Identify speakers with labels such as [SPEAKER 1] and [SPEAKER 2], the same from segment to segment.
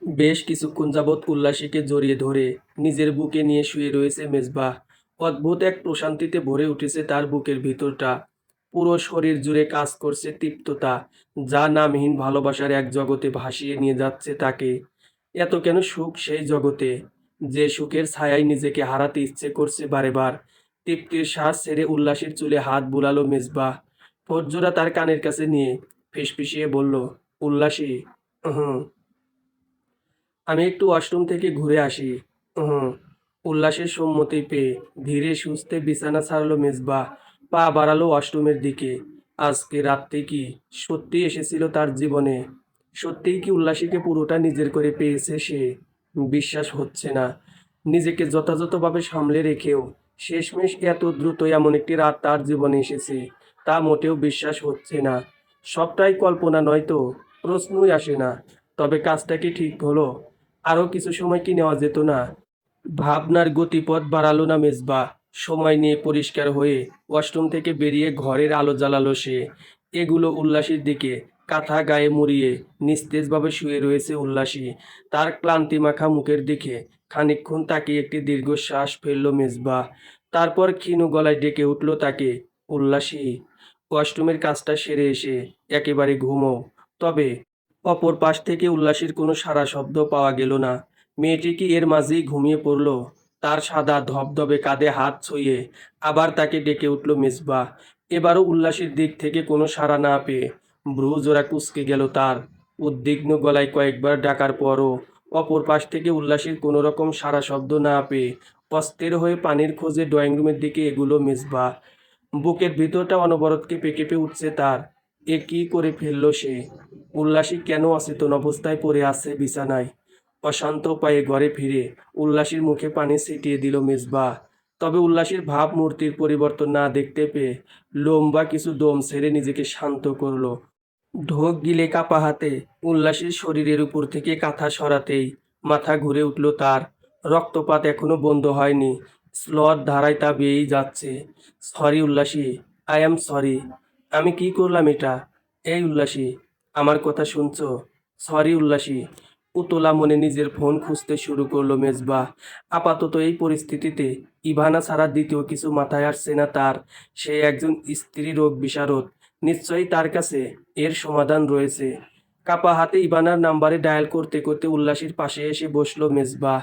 [SPEAKER 1] বেশ কিছুক্ষণ যাবৎ উল্লাসীকে জড়িয়ে ধরে নিজের বুকে নিয়ে শুয়ে রয়েছে মেজবাহ। অদ্ভুত এক প্রশান্তিতে ভরে উঠেছে তার বুকের ভিতরটা। পুরো শরীর জুড়ে কাজ করছে তৃপ্ততা, যা নামহীন ভালোবাসার এক জগতে ভাসিয়ে নিয়ে যাচ্ছে তাকে। এত কেন সুখ সেই জগতে, যে সুখের ছায়ায় নিজেকে হারাতে ইচ্ছে করছে বারে বার। তৃপ্তির শ্বাস ছেড়ে উল্লাসীর চুলে হাত বুলালো মেজবাহ। ঠোঁটজোড়া তার কানের কাছে নিয়ে ফিসফিসিয়ে বলল, উল্লাসী, হুম, আমি একটু ওয়াশরুম থেকে ঘুরে আসি। হুম। উল্লাসের সম্মতি পেয়ে ধীরে সুস্থে বিছানা ছাড়লো মেজবাহ। পা বাড়ালো ওয়াশরুমের দিকে। আজকে রাতটি কি সত্যি এসেছিল তার জীবনে? সত্যিই কি উল্লাসীকে পুরোটা নিজের করে পেয়েছে সে? বিশ্বাস হচ্ছে না। নিজেকে যথাযথভাবে সামলে রেখেও শেষমেশ এত দ্রুত এমন একটি রাত তার জীবনে এসেছে, তা মোটেও বিশ্বাস হচ্ছে না। সবটাই কল্পনা নয় তো? প্রশ্নই আসে না। তবে কাজটা কি ঠিক হলো? আরও কিছু সময় কি নেওয়া যেত না? ভাবনার গতিপথ বাড়ালো না মেজবা। সময় নিয়ে পরিষ্কার হয়ে ওয়াশরুম থেকে বেরিয়ে ঘরের আলো জ্বালালো সে। এগুলো উল্লাসীর দিকে। কাঁথা গায়ে মুড়িয়ে নিস্তেজভাবে শুয়ে রয়েছে উল্লাসী। তার ক্লান্তি মাখা মুখের দিকে খানিকক্ষণ তাকিয়ে একটি দীর্ঘশ্বাস ফেলল মেজবা। তারপর ক্ষীণ গলায় ডেকে উঠল তাকে, উল্লাসী, ওয়াশরুমের কাজটা সেরে এসে একেবারে ঘুমো। তবে অপর পাশ থেকে উল্লাসীর কোনো সাড়া শব্দ পাওয়া গেল না। মেয়েটি কি এর মাঝেই ঘুমিয়ে পড়ল? তার সাদা ধবধবে কাঁধে হাত ছুঁয়ে আবার তাকে ডেকে উঠল মেজবা। এবারও উল্লাসীর দিক থেকে কোনো সাড়া না পেয়ে ভ্রু জোড়া কুঁচকে গেল তার। উদ্বিগ্ন গলায় কয়েকবার ডাকার পরও অপর পাশ থেকে উল্লাসীর কোনো রকম সাড়া শব্দ না পেয়ে অস্থির হয়ে পানির খোঁজে ড্রয়িং রুমের দিকে এগুলো মেজবা। বুকের ভিতরটা অনবরত কেঁপে কেঁপে উঠছে তার। এ কি করে ফেললো সে? উল্লাসী কেন অচেতন অবস্থায় পড়ে আছে বিছানায়? অশান্ত পায়ে ঘরে ফিরে উল্লাসীর মুখে পানি ছিটিয়ে দিল মেজবা। তবে উল্লাসীর ভাবমূর্তির পরিবর্তন না দেখতে পেয়ে লম্বা কিছু দম ছেড়ে নিজেকে শান্ত করলো। ঢোক গিলে কাপা হাতে উল্লাসীর শরীরের উপর থেকে কাঁথা সরাতেই মাথা ঘুরে উঠল তার। রক্তপাত এখনো বন্ধ হয়নি। স্লথ ধারায় তা বেয়েই যাচ্ছে। Sorry Ullasi, I am sorry. আমি কি করলাম এটা? এই উল্লাসী, আমার কথা শুনছো? সরি উল্লাসী। উতলা মনে নিজের ফোন খুঁজতে শুরু করলো মেজবা। আপাতত এই পরিস্থিতিতে ইভানা ছাড়া দ্বিতীয় কিছু মাথায় আসছে না তার। সে একজন স্ত্রী রোগ বিশারদ। নিশ্চয়ই তার কাছে এর সমাধান রয়েছে। কাপা হাতে ইভানার নাম্বারে ডায়াল করতে করতে উল্লাসীর পাশে এসে বসলো মেজবাহ।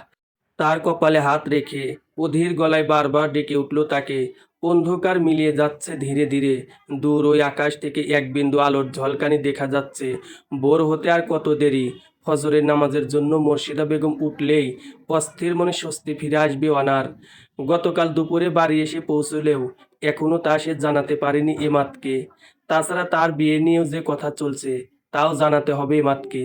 [SPEAKER 1] তার কপালে হাত রেখে অধীর গলায় বারবার ডেকে উঠল তাকে। অন্ধকার মিলিয়ে যাচ্ছে ধীরে ধীরে। দূর ওই আকাশ থেকে এক বিন্দু আলোর ঝলকানি দেখা যাচ্ছে। ভোর হতে আর কত দেরি। ফজরের নামাজের জন্য মোর্শিদা বেগম উঠলেই অস্থির মনে স্বস্তি ফিরে আসবে অনার। গতকাল দুপুরে বাড়ি এসে পৌঁছলেও এখনও তা সে জানাতে পারেনি এমাতকে। তাছাড়া তার বিয়ে নিয়েও যে কথা চলছে, তাও জানাতে হবে এমাতকে।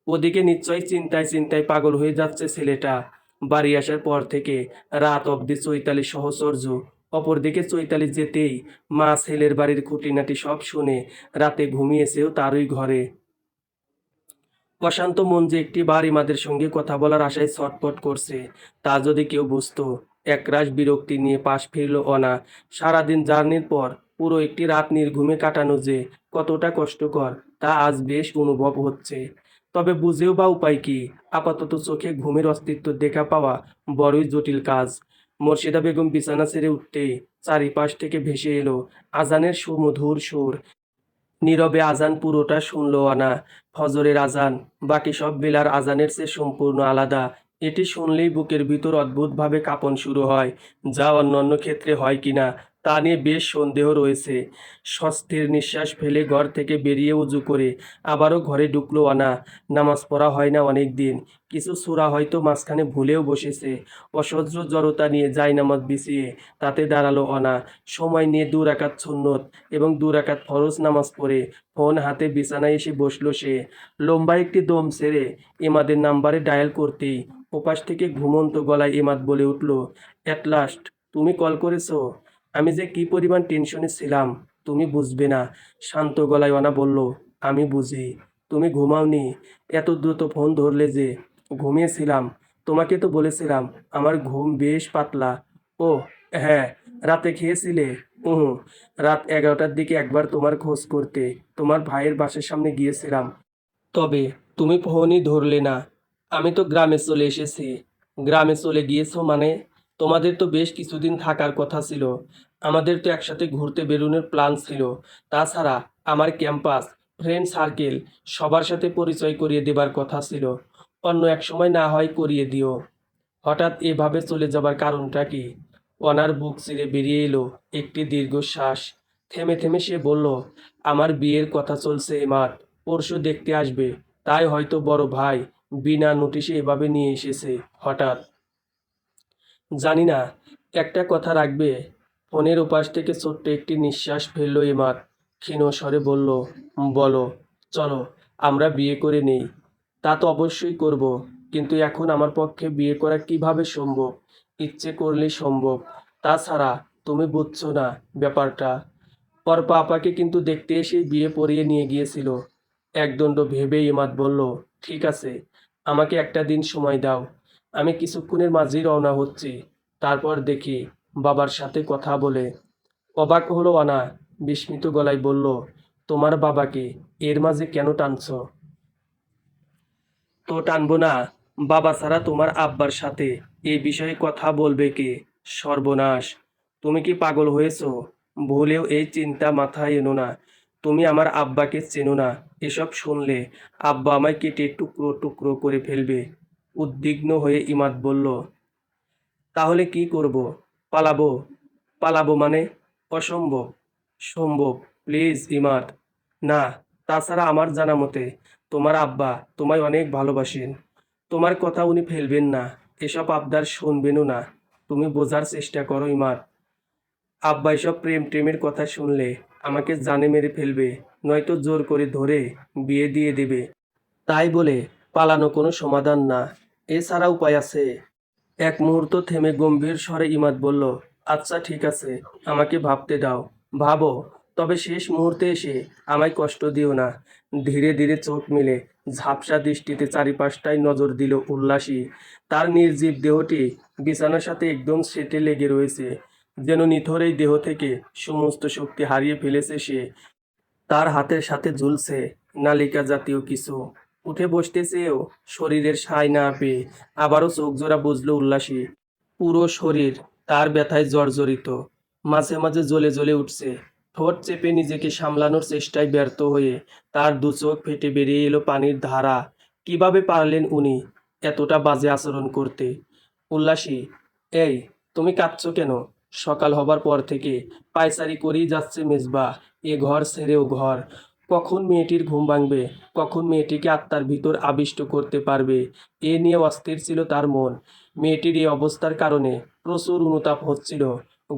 [SPEAKER 1] ওদিকে নিশ্চয়ই চিন্তায় চিন্তায় পাগল হয়ে যাচ্ছে ছেলেটা। বাড়ি আসার পর থেকে রাত অবধি চৈতালি সহচর্য। অপরদিকে চৈতালি যেতেই মা ছেলের বাড়ির খুঁটিনাটি সব শুনে রাতে ঘুমিয়েছেও তারই ঘরে। অশান্ত মন যে একটি বার ইমাদের সঙ্গে কথা বলার আশায় ছটফট করছে, তা যদি কেউ বুঝতো। একরাশ বিরক্তি নিয়ে পাশ ফিরল অনা। সারাদিন জার্নির পর পুরো একটি রাত নির্ঘুমে কাটানো যে কতটা কষ্টকর, তা আজ বেশ অনুভব হচ্ছে। তবে বুঝেও বা উপায় কি? আপাতত চোখে ঘুমের অস্তিত্ব দেখা পাওয়া বড়ই জটিল কাজ। মোর্শেদা বেগম বিছানা ছেড়ে উঠতেই চারিপাশ থেকে ভেসে এলো আজানের সুমধুর সুর। নীরবে আজান পুরোটা শুনল আনা। ফজরের আজান বাকি সব বেলার আজানের চেয়ে সম্পূর্ণ আলাদা। এটি শুনলেই বুকের ভিতর অদ্ভুতভাবে কাঁপন শুরু হয়, যা অন্যান্য ক্ষেত্রে হয় কিনা তা নিয়ে বেশ সন্দেহ রয়েছে। স্বস্তির নিঃশ্বাস ফেলে ঘর থেকে বেরিয়ে উজু করে আবারও ঘরে ঢুকলো আনা। নামাজ পড়া হয় না অনেক দিন। কিছু সূরা হয়তো মাঝখানে ভুলেও বসেছে। অসহ্য জড়তা নিয়ে জায়নামাজ বিছিয়ে তাতে দাঁড়ালো অনা। সময় নিয়ে ২ রাকাত সুন্নত এবং ২ রাকাত ফরজ নামাজ পড়ে ফোন হাতে বিছানায় এসে বসল সে। লম্বা একটি দম ছেড়ে এমাদের নাম্বারে ডায়াল করতেই ওপাশ থেকে ঘুমন্ত গলায় এমাদ বলে উঠল, অ্যাট লাস্ট তুমি কল করেছো। আমি যে কি পরিমাণ টেনশনে ছিলাম তুমি বুঝবে না। শান্ত গলায় অনা বলল, আমি বুঝি। তুমি ঘুমাওনি? এত দ্রুত ফোন ধরলে যে? ঘুমিয়েছিলাম। তোমাকে তো বলেছিলাম আমার ঘুম বেশ পাতলা। ও হ্যাঁ, রাতে খেয়েছিলে? হুম। রাত 11টার দিকে একবার তোমার খোঁজ করতে তোমার ভাইয়ের বাসার সামনে গিয়েছিলাম। তবে তুমি ফোনই ধরলে না। আমি তো গ্রামে চলে এসেছি। গ্রামে চলে গিয়েছো মানে? তোমাদের তো বেশ কিছুদিন থাকার কথা ছিল। আমাদের তো একসাথে ঘুরতে বেরোনোর প্ল্যান ছিল। তাছাড়া আমার ক্যাম্পাস, ফ্রেন্ড সার্কেল সবার সাথে পরিচয় করিয়ে দেবার কথা ছিল। অন্য এক সময় না হয় করিয়ে দিও। হঠাৎ এভাবে চলে যাবার কারণটা কি? অনার বুক চিরে বেরিয়ে এলো একটি দীর্ঘশ্বাস। থেমে থেমে সে বলল, আমার বিয়ের কথা চলছে এমাত, পরশু দেখতে আসবে। তাই হয়তো বড় ভাই বিনা নোটিশে এভাবে নিয়ে এসেছে হঠাৎ। জানি না, একটা কথা রাখবে? ফোনের ওপাশ থেকে ছোট্ট একটি নিঃশ্বাস ফেলল এমাত। ক্ষীণ স্বরে বলল, বলো। চলো, আমরা বিয়ে করে নেই। তা তো অবশ্যই করব, কিন্তু এখন আমার পক্ষে বিয়ে করা কিভাবে সম্ভব? ইচ্ছে করলেই সম্ভব। তাছাড়া তুমি বুঝছো না ব্যাপারটা। ওর পাপাকে কিন্তু দেখতে এসেই বিয়ে পড়িয়ে নিয়ে গিয়েছিল। একদণ্ড ভেবে ইমাদ বলল, ঠিক আছে, আমাকে একটা দিন সময় দাও। আমি কিছুক্ষণের মাঝেই রওনা হচ্ছি। তারপর দেখি বাবার সাথে কথা বলে। অবাক হলো আনা, বিস্মিত গলায় বলল, তোমার বাবাকে এর মাঝে কেন টানছো? তো টানবো না। বাবা ছাড়া তোমার আব্বার সাথে এই বিষয়ে কথা বলবে কে? সর্বনাশ! তুমি কি পাগল হয়েছো? ভুলেও এই চিন্তা মাথায় এনো না। তুমি আমার আব্বাকে চেনো না। এসব শুনলে আব্বা আমায় কেটে টুকরো টুকরো করে ফেলবে। উদ্বিগ্ন হয়ে ইমাদ বলল, তাহলে কি করব? পালাবো? পালাবো মানে? অসম্ভব। সম্ভব। প্লিজ ইমাদ। না। তাছাড়া আমার জানা মতে তোমার আব্বা তোমায় অনেক ভালোবাসেন। তোমার কথা উনি ফেলবেন না। এসব আবদার শুনবেনও না। তুমি বোঝার চেষ্টা করো ইমাদ। আব্বা এসব প্রেম টেমের কথা শুনলে আমাকে জানে মেরে ফেলবে, নয়তো জোর করে ধরে বিয়ে দিয়ে দেবে। তাই বলে পালানো কোনো সমাধান না। এছাড়া উপায় আছে? এক মুহূর্ত থেমে গম্ভীর স্বরে ইমাদ বলল, আচ্ছা ঠিক আছে, আমাকে ভাবতে দাও। ভাবো, তবে শেষ মুহূর্তে এসে আমায় কষ্ট দিও না। ধীরে ধীরে চোখ মেলে ঝাপসা দৃষ্টিতে চারিপাশটায় নজর দিল উল্লাসী। তার নির্জীব দেহটি বিছানার সাথে একদম সেটে লেগে রয়েছে, যেন নিথর এই দেহ থেকে সমস্ত শক্তি হারিয়ে ফেলেছে সে। তার হাতের সাথে ঝুলছে নালিকা জাতীয় কিছু। উঠে বসতে চেয়েও শরীরের সায় না পেয়ে আবারও চোখ জোড়া বুঝলো উল্লাসী। পুরো শরীর তার ব্যথায় জর্জরিত। মাঝে মাঝে জ্বলে জ্বলে উঠছে। ঠোঁট চেপে নিজেকে সামলানোর চেষ্টায় ব্যর্থ হয়ে তার দু চোখ ফেটে বেরিয়ে এলো পানির ধারা। কিভাবে পারলেন উনি এতটা বাজে আচরণ করতে? উল্লাসী, এই, তুমি কাঁদছো কেন? সকাল হবার পর থেকে পায়চারি করেই যাচ্ছে মেজবা, এ ঘর ছেড়ে ও ঘর। কখন মেয়েটির ঘুম ভাঙবে, কখন মেয়েটিকে আত্মার ভিতর আবিষ্ট করতে পারবে, এ নিয়ে অস্থির ছিল তার মন। মেয়েটির এই অবস্থার কারণে প্রচুর অনুতাপ হচ্ছিল।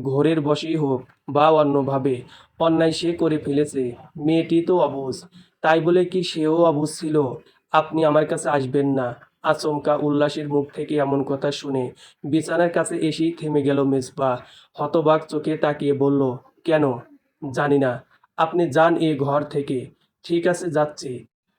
[SPEAKER 1] ঘোরের বশেই হোক বা অন্যভাবে অন্যায় সে করে ফেলেছে। মেয়েটি তো অবুঝ। তাই বলে কি সেও অবুঝ ছিল? আপনি আমার কাছে আসবেন না। আচমকা উল্লাসের মুখ থেকে এমন কথা শুনে বিছানার কাছে এসেই থেমে গেল মেজবা। হতবাক চোখে তাকিয়ে বলল, কেন? জানি না। আপনি যান এ ঘর থেকে। ঠিক আছে, যাচ্ছি।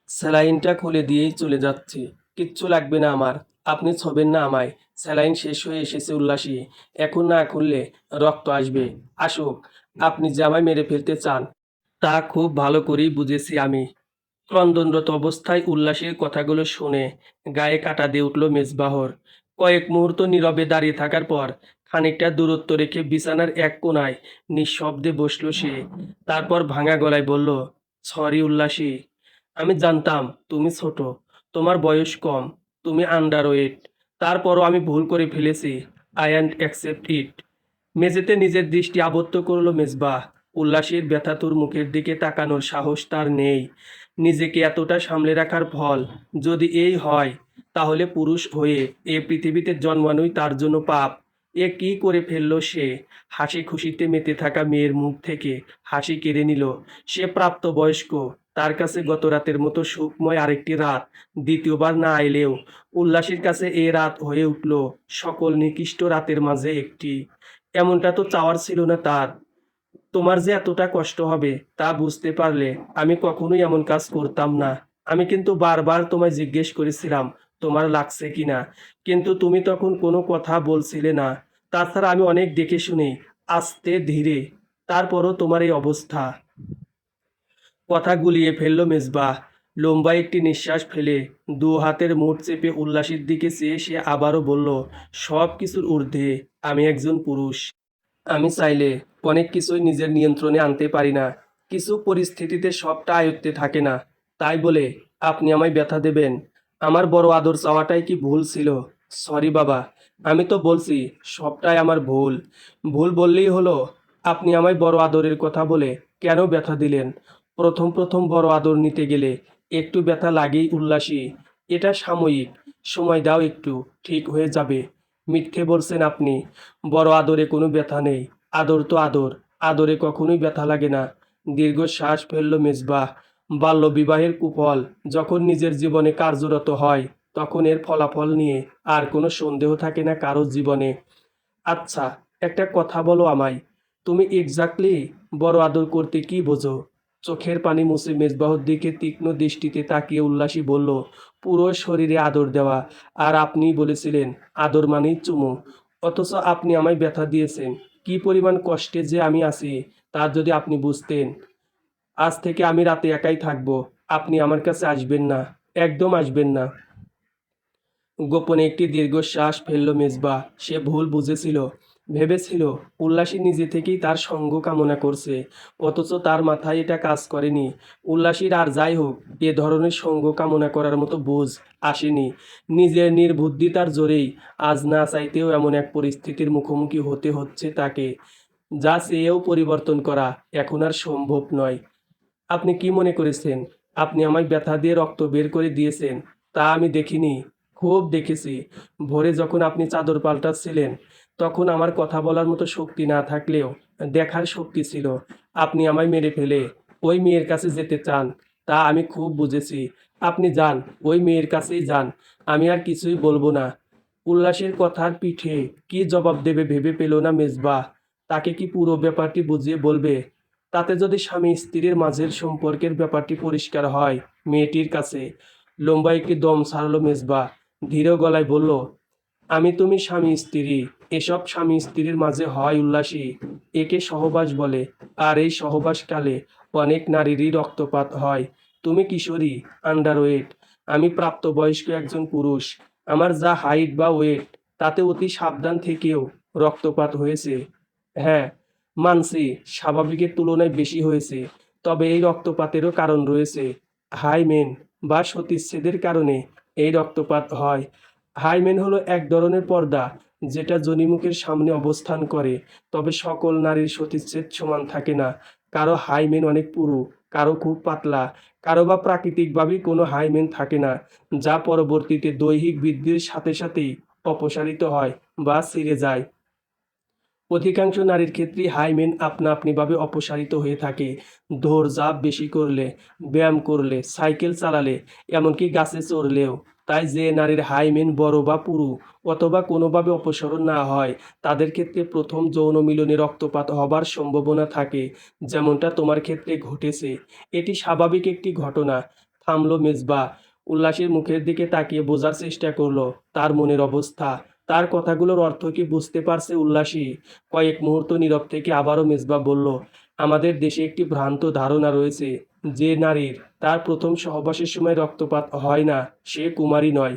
[SPEAKER 1] স্যালাইনটা খুলে দিয়েই চলে যাচ্ছি। কিচ্ছু লাগবে না আমার। আপনি ছোবেন না আমায়। স্যালাইন শেষ হয়ে এসেছে উল্লাসী। এখন না খুললে রক্ত আসবে। আসুক। আপনি যে আমায় মেরে ফেলতে চান তা খুব ভালো করেই বুঝেছি আমি। ক্রন্দনরত অবস্থায় উল্লাসের কথাগুলো শুনে গায়ে কাঁটা দিয়ে উঠল মেজবাহর। কয়েক মুহূর্ত নীরবে দাঁড়িয়ে থাকার পর খানিকটা দূরত্ব রেখে বিছানার এক কোণায় নিঃশব্দে বসল সে। তারপর ভাঙা গলায় বলল, সরি উল্লাসী। আমি জানতাম তুমি ছোট, তোমার বয়স কম, তুমি আন্ডারওয়েট। তারপরও আমি ভুল করে ফেলেছি। I and accept it. মেঝেতে নিজের দৃষ্টি আবদ্ধ করল মেজবাহ। উল্লাসের ব্যথাতুর মুখের দিকে তাকানোর সাহস তার নেই। নিজেকে এতটা সামলে রাখার ফল যদি এই হয়, তাহলে পুরুষ হয়ে এ পৃথিবীতে জন্মানোই তার জন্য পাপ। এ কি করে ফেললো সে? হাসি খুশিতে মেতে থাকা মেয়ের মুখ থেকে হাসি কেড়ে নিল। সে প্রাপ্তবয়স্ক। তার কাছে গত রাতের মতো সুখময় আরেকটি রাত দ্বিতীয়বার না এলেও উল্লাসের কাছে এ রাত হয়ে উঠল সকল নিকৃষ্ট রাতের মাঝে একটি। এমনটা তো চাওয়ার ছিল না তার। তোমার যে এতটা কষ্ট হবে তা বুঝতে পারলে আমি কখনোই এমন কাজ করতাম না। আমি কিন্তু বারবার তোমায় জিজ্ঞেস করেছিলাম তোমার লাগছে কিনা, কিন্তু তুমি তখন কোনো কথা বলছিলে না। তাছাড়া আমি অনেক দেখে শুনে, আস্তে ধীরে, তারপরও তোমার এই অবস্থা। কথা গুলিয়ে ফেলল মেজবাহ। লম্বা একটি নিঃশ্বাস ফেলে দু হাতের মুঠ চেপে উল্লাসীর দিকে চেয়ে সে আবারও বলল, সব কিছুর ঊর্ধ্বে আমি একজন পুরুষ। আমি চাইলে অনেক কিছুই নিজের নিয়ন্ত্রণে আনতে পারি না। কিছু পরিস্থিতিতে সবটা আয়ত্তে থাকে না। তাই বলে আপনি আমায় ব্যথা দেবেন? আমার বড় আদর চাওয়াটাই কি ভুল ছিল? সরি বাবা, আমি তো বলছি সবটাই আমার ভুল। ভুল বললেই হলো। আপনি আমায় বড় আদরের কথা বলে কেন ব্যথা দিলেন? প্রথম প্রথম বড় আদর নিতে গেলে একটু ব্যথা লাগেই উল্লাসী। এটা সাময়িক। সময় দাও একটু, ঠিক হয়ে যাবে। মিথ্যে বলছেন আপনি। বড় আদরে কোনো ব্যথা নেই। আদর তো আদর। আদরে কখনোই ব্যথা লাগে না। দীর্ঘশ্বাস ফেলল মেজবাহ। বাল্যবিবাহের কুফল যখন নিজের জীবনে কার্যরত হয়, তখন এর ফলাফল নিয়ে আর কোনো সন্দেহ থাকে না কারো জীবনে। আচ্ছা, একটা কথা বলো আমায়। তুমি এক্স্যাক্টলি বড় আদর করতে কি বোঝো? চোখের পানি মুছে মেজবাহর দিকে তীক্ষ্ণ দৃষ্টিতে তাকিয়ে উল্লাসী বলল, পুরো শরীরে আদর দেওয়া। আর আপনিই বলেছিলেন আদর মানেই চুমু। অথচ আপনি আমায় ব্যথা দিয়েছেন। কি পরিমাণ কষ্টে যে আমি আছি তা যদি আপনি বুঝতেন। আজ থেকে আমি রাতে একাই থাকবো। আপনি আমার কাছে আসবেন না। একদম আসবেন না। গোপনে একটি দীর্ঘশ্বাস ফেলল মেজবা। সে ভুল বুঝেছিল। ভেবেছিল উল্লাসী নিজে থেকেই তার সঙ্গ কামনা করছে, অথচ তার মাথায় এটা কাজ করেনি। উল্লাসীর আর যাই হোক, এ ধরনের সঙ্গ কামনা করার মতো বুঝ আসেনি। নিজের নির্বুদ্ধিতার জোরেই আজ না চাইতেও এমন এক পরিস্থিতির মুখোমুখি হতে হচ্ছে তাকে, যা চেয়েও পরিবর্তন করা এখন আর সম্ভব নয়। আপনি কি মনে করেছেন আপনি আমায় ব্যথা দিয়ে রক্ত বের করে দিয়েছেন? তা আমি দেখিনি। খুব দেখেছি। ভোরে যখন আপনি চাদর পাল্টাচ্ছিলেন, তখন আমার কথা বলার মতো শক্তি না থাকলেও দেখার শক্তি ছিল। আপনি আমায় মেরে ফেলে ওই মেয়ের কাছে যেতে চান, তা আমি খুব বুঝেছি। আপনি যান, ওই মেয়ের কাছেই যান। আমি আর কিছুই বলবো না। উল্লাসের কথার পিঠে কি জবাব দেবে ভেবে পেল না মেজবা। তাকে কি পুরো ব্যাপারটি বুঝিয়ে বলবে? তাতে যদি স্বামী স্ত্রীর মাঝের সম্পর্কের ব্যাপারটি পরিষ্কার হয় মেয়েটির কাছে। লম্বা একটি দম ছাড়ল মেজবা। ধীর গলায় বলল, আমি তুমি স্বামী স্ত্রী। এসব স্বামী স্ত্রীর মাঝে হয় উল্লাসী। একে সহবাস বলে। আর এই সহবাসকালে অনেক নারীরই রক্তপাত হয়। তুমি কিশোরী, আন্ডারওয়েট। আমি প্রাপ্তবয়স্ক একজন পুরুষ। আমার যা হাইট বা ওয়েট, তাতে অতি সাবধান থেকেও রক্তপাত হয়েছে। হ্যাঁ, মানছি স্বাভাবিকের তুলনায় বেশি হয়েছে। তবে এই রক্তপাতেরও কারণ রয়েছে। হাইমেন বা সতীচ্ছেদের কারণে এই রক্তপাত হয়। হাইমেন হলো এক ধরনের পর্দা যেটা যোনিমুখের সামনে অবস্থান করে। তবে সকল নারীর সতীচ্ছেদ সমান থাকে না। কারো হাইমেন অনেক পুরু, কারো খুব পাতলা, কারো বা প্রাকৃতিকভাবেই কোনো হাইমেন থাকে না, যা পরবর্তীতে দৈহিক বৃদ্ধির সাথে সাথেই অপসারিত হয় বা ছিঁড়ে যায়। অধিকাংশ নারীর ক্ষেত্রেই হাইমেন আপনা আপনিভাবে অপসারিত হয়ে থাকে। দৌড়ঝাঁপ বেশি করলে, ব্যায়াম করলে, সাইকেল চালালে, এমনকি গাছে চড়লেও। তাই যে নারীর হাইমেন বড় বা পুরু অথবা কোনোভাবে অপসারণ না হয়, তাদের ক্ষেত্রে প্রথম যৌন মিলনে রক্তপাত হবার সম্ভাবনা থাকে, যেমনটা তোমার ক্ষেত্রে ঘটেছে। এটি স্বাভাবিক একটি ঘটনা। থামল মেজবা। উল্লাসের মুখের দিকে তাকিয়ে বোঝার চেষ্টা করলো তার মনের অবস্থা। তার কথাগুলোর অর্থ কি বুঝতে পারছে উল্লাসী? কয়েক মুহূর্ত নীরব থেকে আবারও মেজবা বলল, আমাদের দেশে একটি ভ্রান্ত ধারণা রয়েছে যে নারীর তার প্রথম সহবাসের সময় রক্তপাত হয় না, সে কুমারী নয়।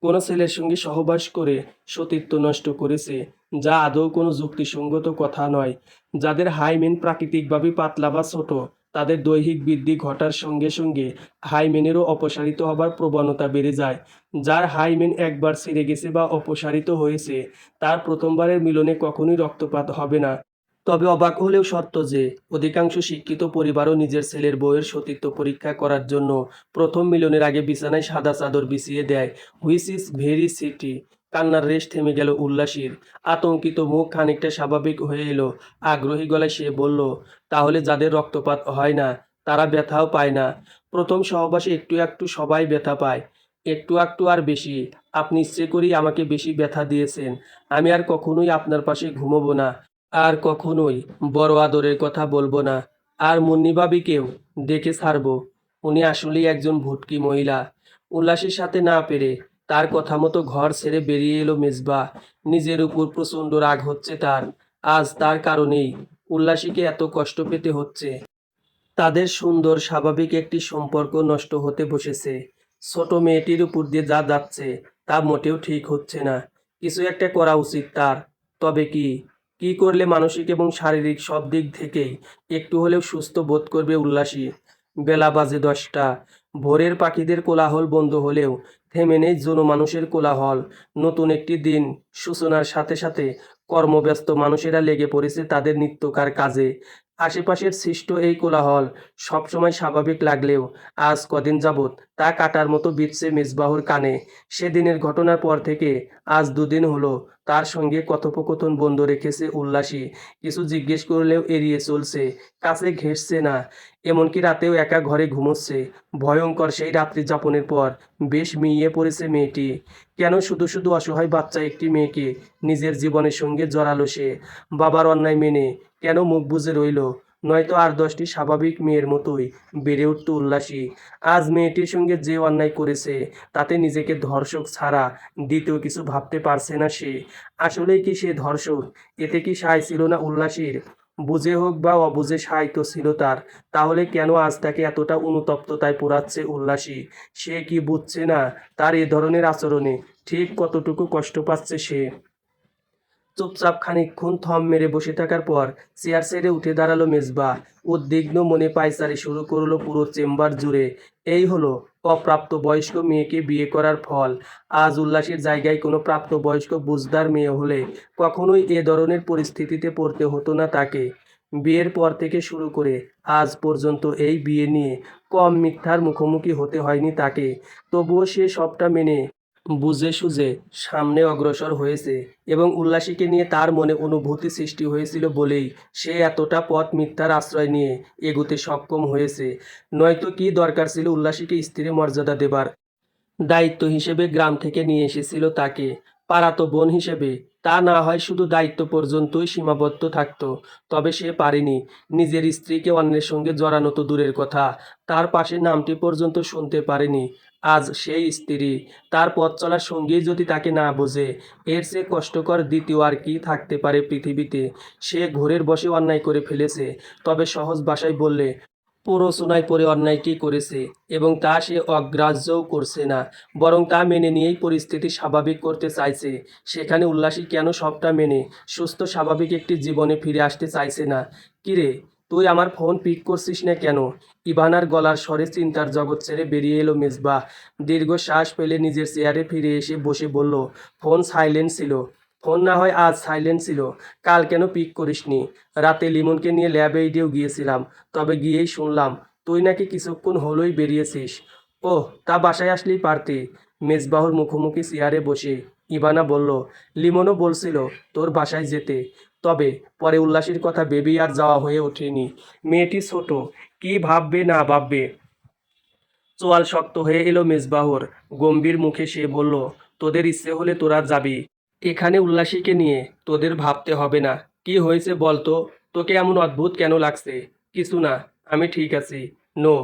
[SPEAKER 1] কোনো ছেলের সঙ্গে সহবাস করে সতীত্ব নষ্ট করেছে, যা আদৌ কোনো যুক্তিসঙ্গত কথা নয়। যাদের হাইমেন প্রাকৃতিকভাবে পাতলা বা ছোট, তাদের দৈহিক বৃদ্ধি ঘটার সঙ্গে সঙ্গে হাইমেনেরও অপসারিত হবার প্রবণতা বেড়ে যায়। যার হাইমেন একবার ছিঁড়ে গেছে বা অপসারিত হয়েছে, তার প্রথমবারের মিলনে কখনোই রক্তপাত হবে না। তবে অবাক হলেও সত্য যে অধিকাংশ শিক্ষিত পরিবারও নিজের ছেলের বউয়ের সতীত্ব পরীক্ষা করার জন্য প্রথম মিলনের আগে বিছানায় সাদা চাদর বিছিয়ে দেয়। Which is very city. কান্নার রেশ থেমে গেল উল্লাসীর। আতঙ্কিত মুখ খানিকটা স্বাভাবিক হয়ে এলো। আগ্রহী গলায় সে বলল, তাহলে যাদের রক্তপাত হয় না তারা ব্যথাও পায় না? প্রথম সহবাসে একটু একটু সবাই ব্যথা পায়। একটু একটু আর বেশি। আপনি ইচ্ছে করেই আমাকে বেশি ব্যথা দিয়েছেন। আমি আর কখনোই আপনার পাশে ঘুমোবো না। আর কখনোই বড় আদরের কথা বলবো না। আর মুন্নিভাবিকেও দেখে ছাড়বো। উনি আসলেই একজন ভুটকি মহিলা। উল্লাসের সাথে না পেরে তার কথা মতো ঘর ছেড়ে বেরিয়ে এলো মেজবা। নিজের উপর প্রচণ্ড রাগ হচ্ছে তার। আজ তার কারণেই উল্লাসীকে এত কষ্ট পেতে হচ্ছে। তাদের সুন্দর স্বাভাবিক একটি সম্পর্ক নষ্ট হতে বসেছে। ছোট মেয়েটির উপর দিয়ে যা যাচ্ছে তা মোটেও ঠিক হচ্ছে না। কিছু একটা করা উচিত তার। তবে কি? কি করলে মানসিক এবং শারীরিক সব দিক থেকেই একটু হলেও সুস্থ বোধ করবে উল্লাসী? বেলা বাজে 10টা। ভোরের পাখিদের কোলাহল বন্ধ হলেও থেমে নেই জনমানুষের কোলাহল। নতুন একটি দিন সূচনার সাথে সাথে কর্মব্যস্ত মানুষেরা লেগে পড়েছে তাদের নিত্যকার কাজে। আশেপাশের সৃষ্ট এই কোলাহল সবসময় স্বাভাবিক লাগলেও আজ কদিন যাবৎ তা কাটার মতো বিধছে মেজবাহুর কানে। সেদিনের ঘটনার পর থেকে আজ দুদিন হলো তার সঙ্গে কথোপকথন বন্ধ রেখেছে উল্লাসী। কিছু জিজ্ঞেস করলেও এড়িয়ে চলছে, কাছে ঘেঁষছে না। এমনকি রাতেও একা ঘরে ঘুমোচ্ছে। ভয়ঙ্কর সেই রাত্রি যাপনের পর বেশ মিইয়ে পড়েছে মেয়েটি। কেন শুধু শুধু অসহায় বাচ্চা একটি মেয়েকে নিজের জীবনের সঙ্গে জড়ালো সে? বাবার অন্যায় মেনে কেন মুখ বুজে রইল? নয়তো আর 10টি স্বাভাবিক মেয়ের মতোই বেড়ে উঠত উল্লাসী। আজ মেয়েটির সঙ্গে যে অন্যায় করেছে তাতে নিজেকে ধর্ষক ছাড়া দ্বিতীয় কিছু ভাবতে পারছে না সে। আসলেই কি সে ধর্ষক? এতে কি সায় ছিল না উল্লাসীর? বুঝে হোক বা অবুঝে সায় তো ছিল তার। তাহলে কেন আজ তাকে এতটা অনুতপ্ততায় পোড়াচ্ছে উল্লাসী? সে কি বুঝছে না তার এ ধরনের আচরণে ঠিক কতটুকু কষ্ট পাচ্ছে সে? চুপচাপ খানিকক্ষণ থম মেরে বসে থাকার পর চেয়ার ছেড়ে উঠে দাঁড়ালো মেজবা। উদ্বিগ্ন মনে পায়চারি শুরু করলো পুরো চেম্বার জুড়ে। এই হলো অপ্রাপ্তবয়স্ক মেয়েকে বিয়ে করার ফল। আজ উল্লাসের জায়গায় কোনো প্রাপ্তবয়স্ক বুঝদার মেয়ে হলে কখনোই এ ধরনের পরিস্থিতিতে পড়তে হতো না তাকে। বিয়ের পর থেকে শুরু করে আজ পর্যন্ত এই বিয়ে নিয়ে কম মিথ্যার মুখোমুখি হতে হয়নি তাকে। তবুও সে সবটা মেনে বুঝে সুঝে সামনে অগ্রসর হয়েছে এবং উল্লাসীকে নিয়ে তার মনে অনুভূতি সৃষ্টি হয়েছিল বলেই সে এতটা পথ মিথ্যার আশ্রয় নিয়ে এগুতে সক্ষম হয়েছে। নয়তো কি দরকার ছিল উল্লাসীকে স্ত্রী মর্যাদা দেবার? দায়িত্ব হিসেবে গ্রাম থেকে নিয়ে এসেছিল তাকে, পাড়াতো বোন হিসেবে। তা না হয় শুধু দায়িত্ব পর্যন্তই সীমাবদ্ধ থাকতো। তবে সে পারেনি নিজের স্ত্রীকে অন্যের সঙ্গে জড়ানো তো দূরের কথা, তার পাশে নামটি পর্যন্ত শুনতে পারেনি। আজ সেই স্ত্রী তার পথ চলার সঙ্গেই যদি তাকে না বোঝে, এর চেয়ে কষ্টকর দ্বিতীয় আর কি থাকতে পারে পৃথিবীতে? সে ঘোরের বশে অন্যায় করে ফেলেছে। তবে সহজ ভাষায় বললে প্ররোচনায় পড়ে অন্যায়টি করেছে এবং তা সে অগ্রাহ্যও করছে না, বরং তা মেনে নিয়েই পরিস্থিতি স্বাভাবিক করতে চাইছে। সেখানে উল্লাসী কেন সবটা মেনে সুস্থ স্বাভাবিক একটি জীবনে ফিরে আসতে চাইছে না? কিরে, তুই আমার ফোন পিক করছিস না কেন? ইভানার গলার স্বরে চিন্তার জগৎ ছেড়ে বেরিয়ে এলো মেজবাহ। দীর্ঘ শ্বাস ফেলে নিজের চেয়ারে ফিরে এসে বসে বলল, ফোন সাইলেন্ট ছিল। ফোন না হয় আজ সাইলেন্ট ছিল, কাল কেন পিক করিসনি? রাতে লিমনকে নিয়ে ল্যাবে এইডেও গিয়েছিলাম। তবে গিয়েই শুনলাম তুই নাকি কিছুক্ষণ হলোই বেরিয়েছিস। ওহ, তা বাসায় আসলেই পারতি। মেজবাহুর মুখোমুখি চেয়ারে বসে ইভানা বলল, লিমনও বলছিল তোর বাসায় যেতে। তবে পরে উল্লাসীর কথা ভেবেই আর যাওয়া হয়ে ওঠেনি। মেয়েটি ছোট, কি ভাববে না ভাববে। চোয়াল শক্ত হয়ে এলো মেজবাহুর। গম্ভীর মুখে সে বলল, তোদের ইচ্ছে হলে তোরা যাবি। এখানে উল্লাসীকে নিয়ে তোদের ভাবতে হবে না। কি হয়েছে বলতো? তোকে এমন অদ্ভুত কেন লাগছে? কিছু না, আমি ঠিক আছি। No,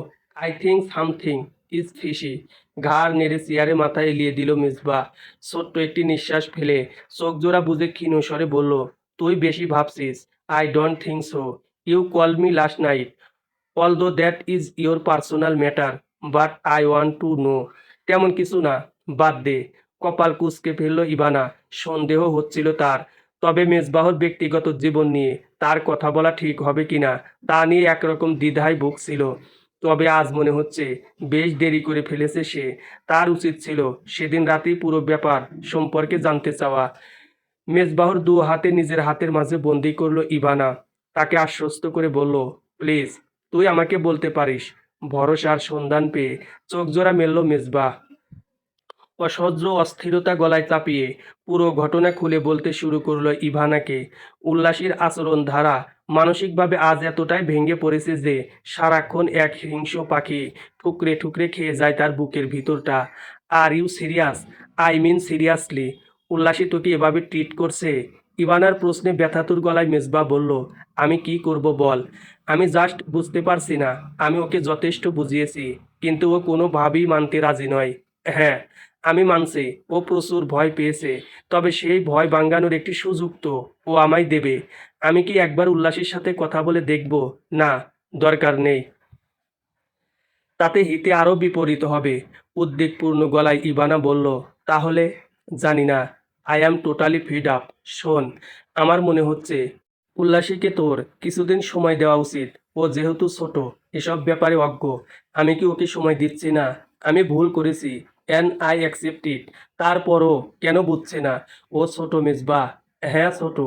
[SPEAKER 1] I think something is fishy. ঘাড় নেড়ে চেয়ারে মাথা এলিয়ে দিল মেজবা। ছোট্ট একটি নিঃশ্বাস ফেলে চোখ জোড়া বুঝে ক্ষীণ স্বরে বলল, তুই বেশি ভাবছিস। I don't think so. You call me last night. Although that is your personal matter, but I want to know. তেমন কিছু না, বাদ দে। কপাল কুঁচকে ফেলল ইভানা। সন্দেহ হচ্ছিল তার। তবে মেজবাহুর ব্যক্তিগত জীবন নিয়ে তার কথা বলা ঠিক হবে কিনা তা নিয়ে একরকম দ্বিধায় ভুগছিল। তবে আজ মনে হচ্ছে বেশ দেরি করে ফেলেছে সে। তার উচিত ছিল সেদিন রাতেই পুরো ব্যাপার সম্পর্কে জানতে চাওয়া। মেজবাহুর দু হাতে নিজের হাতের মাঝে বন্দি করলো ইভানা। তাকে আশ্বস্ত করে বলল, প্লিজ, তুই আমাকে বলতে পারিস। ভরসার সন্ধান পেয়ে চোখ জোড়া মেলল মেজবাহ। অসহ্য অস্থিরতা গলায় চাপিয়ে পুরো ঘটনা খুলে বলতে শুরু করলো ইভানাকে। উল্লাসীর আচরণ ধারা মানসিকভাবে আজ এতটাই ভেঙে পড়েছে যে সারাক্ষণ এক হিংস্র পাখি ঠুকরে ঠুকরে খেয়ে যায় তার বুকের ভিতরটা। Are you serious? I mean seriously? Ullasi তোকে এভাবে ট্রিট করছে? ইভানার প্রশ্নে ব্যথাতুর গলায় মেজবা বলল, আমি কি করব বল? আমি জাস্ট বুঝতে পারছি না। আমি ওকে যথেষ্ট বুঝিয়েছি, কিন্তু ও কোনোভাবেই মানতে রাজি নয়। হ্যাঁ, আমি মানছি ও প্রচুর ভয় পেয়েছে। তবে সেই ভয় ভাঙানোর একটি সুযোগ তো ও আমায় দেবে। আমি কি একবার উল্লাসের সাথে কথা বলে দেখব? না, দরকার নেই। তাতে হিতে আরও বিপরীত হবে। উদ্বেগপূর্ণ গলায় ইভানা বলল, তাহলে? জানি না। I am totally feed up. শোন, আমার মনে হচ্ছে উল্লাসীকে তোর কিছুদিন সময় দেওয়া উচিত। ও যেহেতু ছোট, এসব ব্যাপারে অজ্ঞ। আমি কি ওকে সময় দিচ্ছি না? আমি ভুল করেছি, অ্যান্ড আই অ্যাকসেপ্ট ইট। তারপরও কেন বুঝছে না? ও ছোট মেজবা। হ্যাঁ ছোট।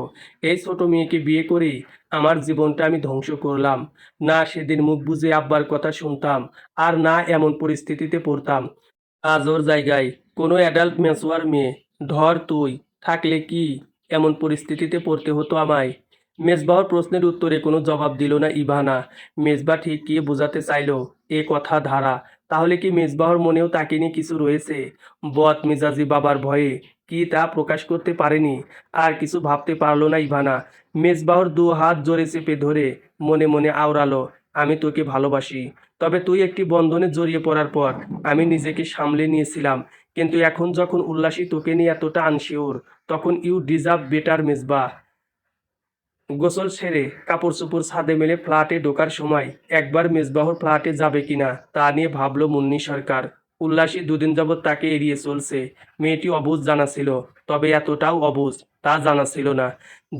[SPEAKER 1] এই ছোট মেয়েকে বিয়ে করেই আমার জীবনটা আমি ধ্বংস করলাম। না সেদিন মুখ বুজে আব্বার কথা শুনতাম, আর না এমন পরিস্থিতিতে পড়তাম। আজ ওর জায়গায় কোনো অ্যাডাল্ট ম্যাচুয়ার মেয়ে, ধর তুই, থাকলে কি এমন পরিস্থিতিতে পড়তে হতো আমায়? মেজবাহর প্রশ্নের উত্তরে কোনো জবাব দিল না ইভানা। মেজবা ঠিক কি বোঝাতে চাইল এ কথা ধারা? তাহলে কি মেজবাহর মনেও তাকে নিয়ে কিছু রয়েছে? বদ মেজাজি বাবার ভয়ে কি তা প্রকাশ করতে পারেনি? আর কিছু ভাবতে পারল না ইভানা। মেজবাহর দু হাত জোরে চেপে ধরে মনে মনে আওড়ালো, আমি তোকে ভালোবাসি। তবে তুই একটি বন্ধনে জড়িয়ে পড়ার পর আমি নিজেকে সামলে নিয়েছিলাম, কিন্তু এখন যখন উল্লাসী তোকে নিয়ে এতটা আনশিওর, তখন ইউ ডিজার্ভ বেটার মেজবা। গোসল সেরে কাপড় চোপড় ছাদে মেলে ফ্ল্যাটে ঢোকার সময় একবার মেজবাহর ফ্ল্যাটে যাবে কিনা তা নিয়ে ভাবল মুন্নি সরকার। উল্লাসী দুদিন যাবৎ তাকে এড়িয়ে চলছে। মেয়েটি অবুঝ জানা ছিল, তবে এতটাও অবুঝ তা জানা ছিল না।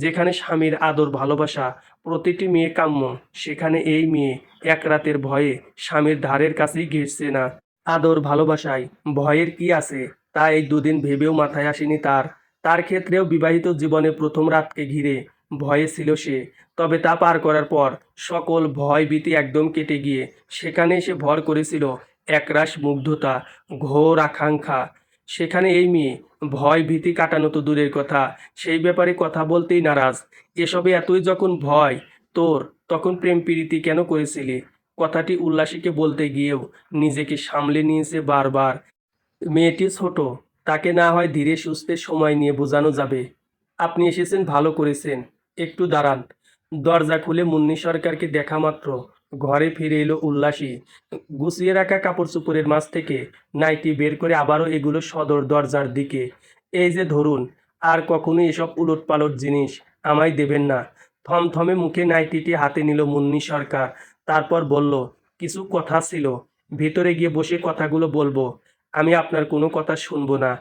[SPEAKER 1] যেখানে স্বামীর আদর ভালোবাসা প্রতিটি মেয়ে কাম্য, সেখানে এই মেয়ে এক রাতের ভয়ে স্বামীর ধারের কাছেই ঘেঁষছে না। আদর ভালোবাসায় ভয়ের কি আছে তা এই দুদিন ভেবেও মাথায় আসেনি তার। তার ক্ষেত্রেও বিবাহিত জীবনে প্রথম রাতকে ঘিরে ভয়ে ছিল সে। তবে তা পার করার পর সকল ভয় ভীতি একদম কেটে গিয়ে সেখানে এসে ভর করেছিল একরাশ মুগ্ধতা, ঘোর আকাঙ্ক্ষা। সেখানে এই মেয়ে ভয় ভীতি কাটানো তো দূরের কথা, সেই ব্যাপারে কথা বলতেই নারাজ। এসবে এতই যখন ভয় তোর, তখন প্রেম প্রীতি কেন করেছিলি? কথাটি উল্লাসীকে বলতে গিয়েও নিজেকে সামলে নিয়েছে বারবার। মেয়েটি ছোট, তাকে না হয় ধীরে সুস্থে সময় নিয়ে বোঝানো যাবে। আপনি এসেছেন, ভালো করেছেন। একটু দাঁড়ান। দরজা খুলে মুন্নি সরকারকে দেখা মাত্র ঘরে ফিরে এলো উল্লাসী। গুছিয়ে রাখা কাপড় চোপড়ের মাঝ থেকে নাইটি বের করে আবারও এগুলো সদর দরজার দিকে। এই যে ধরুন, আর কখনো এসব উলটপালট জিনিস আমায় দেবেন না। থমথমে মুখে নাইটিটি হাতে নিল মুন্নি সরকার। তারপর বলল, কিছু কথা ছিল, ভেতরে গিয়ে বসে কথাগুলো বলবো। আমি আপনার কোনো কথা শুনবো না।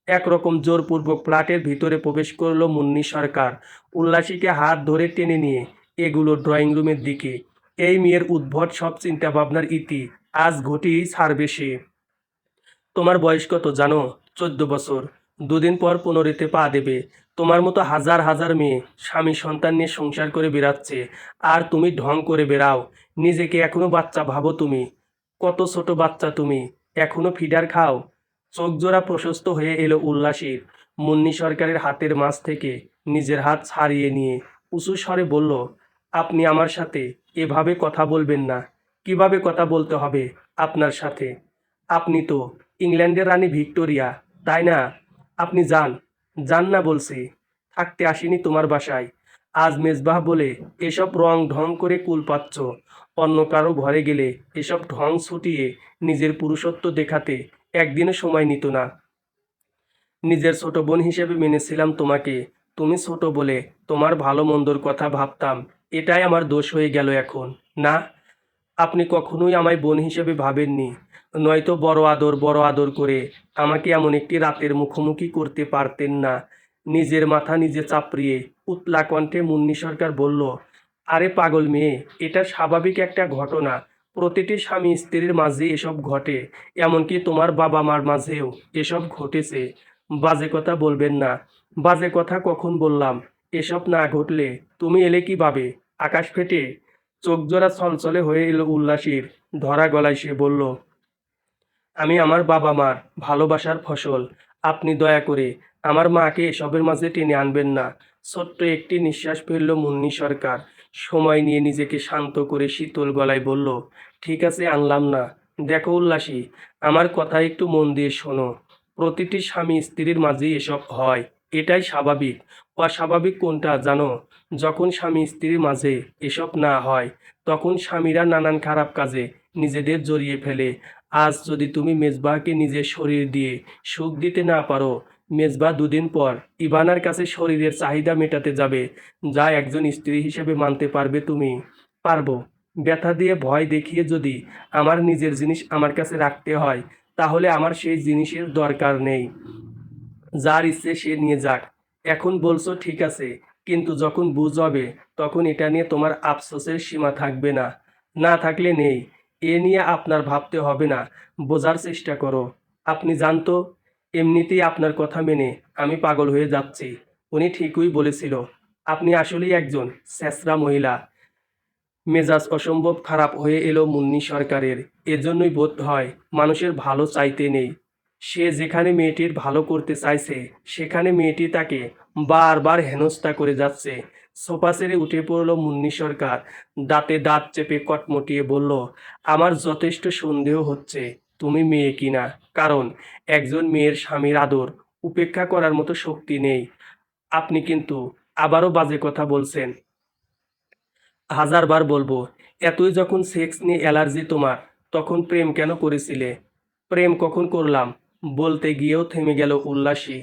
[SPEAKER 1] একরকম জোরপূর্বক ফ্ল্যাটের ভিতরে প্রবেশ করলো মুন্নি সরকার। উল্লাসীকে হাত ধরে টেনে নিয়ে এগুলো ড্রয়িং রুমের দিকে। এই মেয়ের উদ্ভট সব চিন্তা ভাবনার ইতি আজ ঘটিয়েই ছাড়বে সে। তোমার বয়স কত জানো? 14 বছর। দুদিন পর 15-তে পা দেবে। তোমার মতো হাজার হাজার মেয়ে স্বামী সন্তান নিয়ে সংসার করে বেড়াচ্ছে, আর তুমি ঢং করে বেড়াও। নিজেকে এখনো বাচ্চা ভাবো তুমি। কত ছোট বাচ্চা তুমি, এখনো ফিডার খাও? চোখ জোড়া প্রশস্ত হয়ে এলো উল্লাসীর। মুন্নি সরকারের হাতের মাঝ থেকে নিজের হাত ছাড়িয়ে নিয়ে উঁচু স্বরে বলল, আপনি আমার সাথে এভাবে কথা বলবেন না। কিভাবে কথা বলতে হবে আপনার সাথে? আপনি তো ইংল্যান্ডের রানী ভিক্টোরিয়া, তাই না? আপনি যান। যান না বলছি। থাকতে আসিনি তোমার বাসায়। আজ মেজবাহ বলে এসব রং ঢং করে কুল পাচ্ছ। অন্য কারো ঘরে গেলে এসব ঢং ছুটিয়ে নিজের পুরুষত্ব দেখাতে একদিনও সময় নিত না। নিজের ছোট বোন হিসেবে মেনেছিলাম তোমাকে। তুমি ছোট বলে তোমার ভালো মন্দর কথা ভাবতাম। এটাই আমার দোষ হয়ে গেল এখন, না? আপনি কখনোই আমায় বোন হিসেবে ভাবেননি। নয়তো বড় আদর করে আমাকে এমন একটি রাতের মুখোমুখি করতে পারতেন না। নিজের মাথা নিজে চাপড়িয়ে উতলা কণ্ঠে মুন্নি সরকার বলল, আরে পাগল মেয়ে, এটা স্বাভাবিক একটা ঘটনা। প্রতিটি স্বামী স্ত্রীর মাঝে এসব ঘটে। এমনকি তোমার বাবা মার মাঝেও এসব ঘটেছে। বাজে কথা বলবেন না। বাজে কথা কখন বললাম? এসব না ঘটলে তুমি এলে কিভাবে? আকাশ ফেটে? চোখজোড়া ছলছলে হয়ে এলো উল্লাসীর। ধরা গলায় সে বলল, আমি আমার বাবা মার ভালোবাসার ফসল। আপনি দয়া করে আমার মাকে এসবের মাঝে টেনে আনবেন না। ছোট্ট একটি নিঃশ্বাস ফেলল মুন্নি সরকার। সময় নিয়ে নিজেকে শান্ত করে শীতল গলায় বলল, ঠিক আছে, আনলাম না। দেখো উল্লাসী, আমার কথা একটু মন দিয়ে শোনো। প্রতিটি স্বামী স্ত্রীর মাঝেই এসব হয়, এটাই স্বাভাবিক। অস্বাভাবিক কোনটা জানো? যখন স্বামী স্ত্রীর মাঝে এসব না হয়, তখন স্বামীরা নানান খারাপ কাজে নিজেদের জড়িয়ে ফেলে। আজ যদি তুমি মেজবাহকে নিজের শরীর দিয়ে সুখ দিতে না পারো, মেজবাহ দুদিন পর ইভানার কাছে শরীরের চাহিদা মেটাতে যাবে। যা একজন স্ত্রী হিসেবে মানতে পারবে তুমি? পারবো। ব্যথা দিয়ে ভয় দেখিয়ে যদি আমার নিজের জিনিস আমার কাছে রাখতে হয়, তাহলে আমার সেই জিনিসের দরকার নেই। যার ইচ্ছে সে নিয়ে যাক। এখন বলছো ঠিক আছে, কিন্তু যখন বুঝ হবে তখন এটা নিয়ে তোমার আফসোসের সীমা থাকবে না। না থাকলে নেই, এ নিয়ে আপনার ভাবতে হবে না। বোঝার চেষ্টা করো। আপনি জানতো, এমনিতেই আপনার কথা মেনে আমি পাগল হয়ে যাচ্ছি। উনি ঠিকই বলেছিল, আপনি আসলেই একজন স্যাঁচরা মহিলা। মেজাজ অসম্ভব খারাপ হয়ে এলো মুন্নি সরকারের। এজন্যই বোধ হয় মানুষের ভালো চাইতে নেই। সে যেখানে মেয়েটির ভালো করতে চাইছে, সেখানে মেয়েটি তাকে বারবার হেনস্থা করে যাচ্ছে। সোফা ছেড়ে উঠে পড়ল মুন্নি সরকার। দাঁতে দাঁত চেপে কটমটিয়ে বলল, আমার যথেষ্ট সন্দেহ হচ্ছে তুমি মেয়ে কিনা। কারণ একজন মেয়ের স্বামীর আদর উপেক্ষা করার মতো শক্তি নেই। আপনি কিন্তু আবারও বাজে কথা বলছেন। হাজারবার বলবো, এতই যখন সেক্স নিয়ে অ্যালার্জি তোমার, তখন প্রেম কেন করেছিলে? প্রেম কখন করলাম? বলতে গিয়েও থেমে গেল উল্লাসী।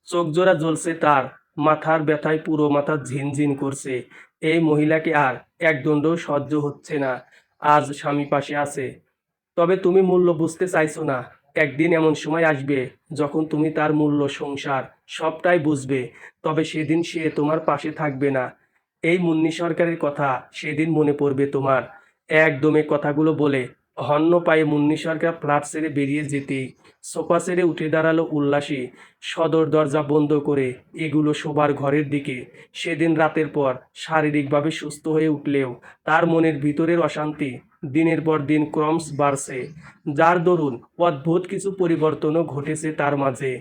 [SPEAKER 1] চোখজোড়া জ্বলছে তার, মাথার ব্যথায় পুরো মাথা ঝিনঝিন করছে। এই মহিলাকে আর এক দণ্ডও সহ্য হচ্ছে না। আজ স্বামী পাশে আছে, তবে তুমি মূল্য বুঝতে চাইছো না। একদিন এমন সময় আসবে যখন তুমি তার মূল্য, সংসার সবটাই বুঝবে। তবে সেদিন সে তোমার পাশে থাকবে না। এই মুন্নি সরকারের কথা সেদিন মনে পড়বে তোমার। একদমে কথাগুলো বলে হন্য পায়ে মুন্নি সরকার ফ্ল্যাট ছেড়ে বেরিয়ে যেতেই সোফা ছেড়ে উঠে দাঁড়ালো উল্লাসী। সদর দরজা বন্ধ করে এগুলো শোবার ঘরের দিকে। সেদিন রাতের পর শারীরিকভাবে সুস্থ হয়ে উঠলেও তার মনের ভিতরের অশান্তি দিনের পর দিন ক্রমশ বাড়ছে। যার দরুন অদ্ভুত কিছু পরিবর্তনও ঘটেছে তার মাঝে।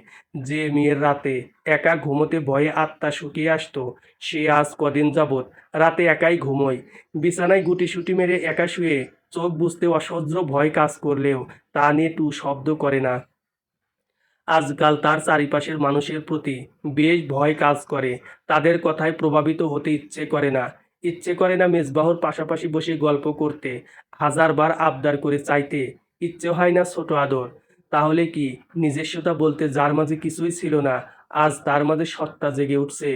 [SPEAKER 1] যে মেয়ের রাতে একা ঘুমোতে ভয়ে আত্মা শুকিয়ে আসতো, সে আজ কদিন যাবৎ রাতে একাই ঘুমোয়। বিছানায় গুটিসুটি মেরে একা শুয়ে চোখ বুজতে অসহ্য ভয় কাজ করলেও তা নিয়ে টু শব্দ করে না। আজকাল তার চারিপাশের মানুষের প্রতি বেশ ভয় কাজ করে। তাদের কথায় প্রভাবিত হতে ইচ্ছে করে না। ইচ্ছে করে না মেজবাহুর পাশাপাশি বসে গল্প করতে, হাজারবার আবদার করে চাইতে। ইচ্ছে হয় না ছোট আদর। তাহলে কি নিজস্বতা বলতে যার মাঝে কিছুই ছিল না, আজ তার মাঝে সত্তা জেগে উঠছে?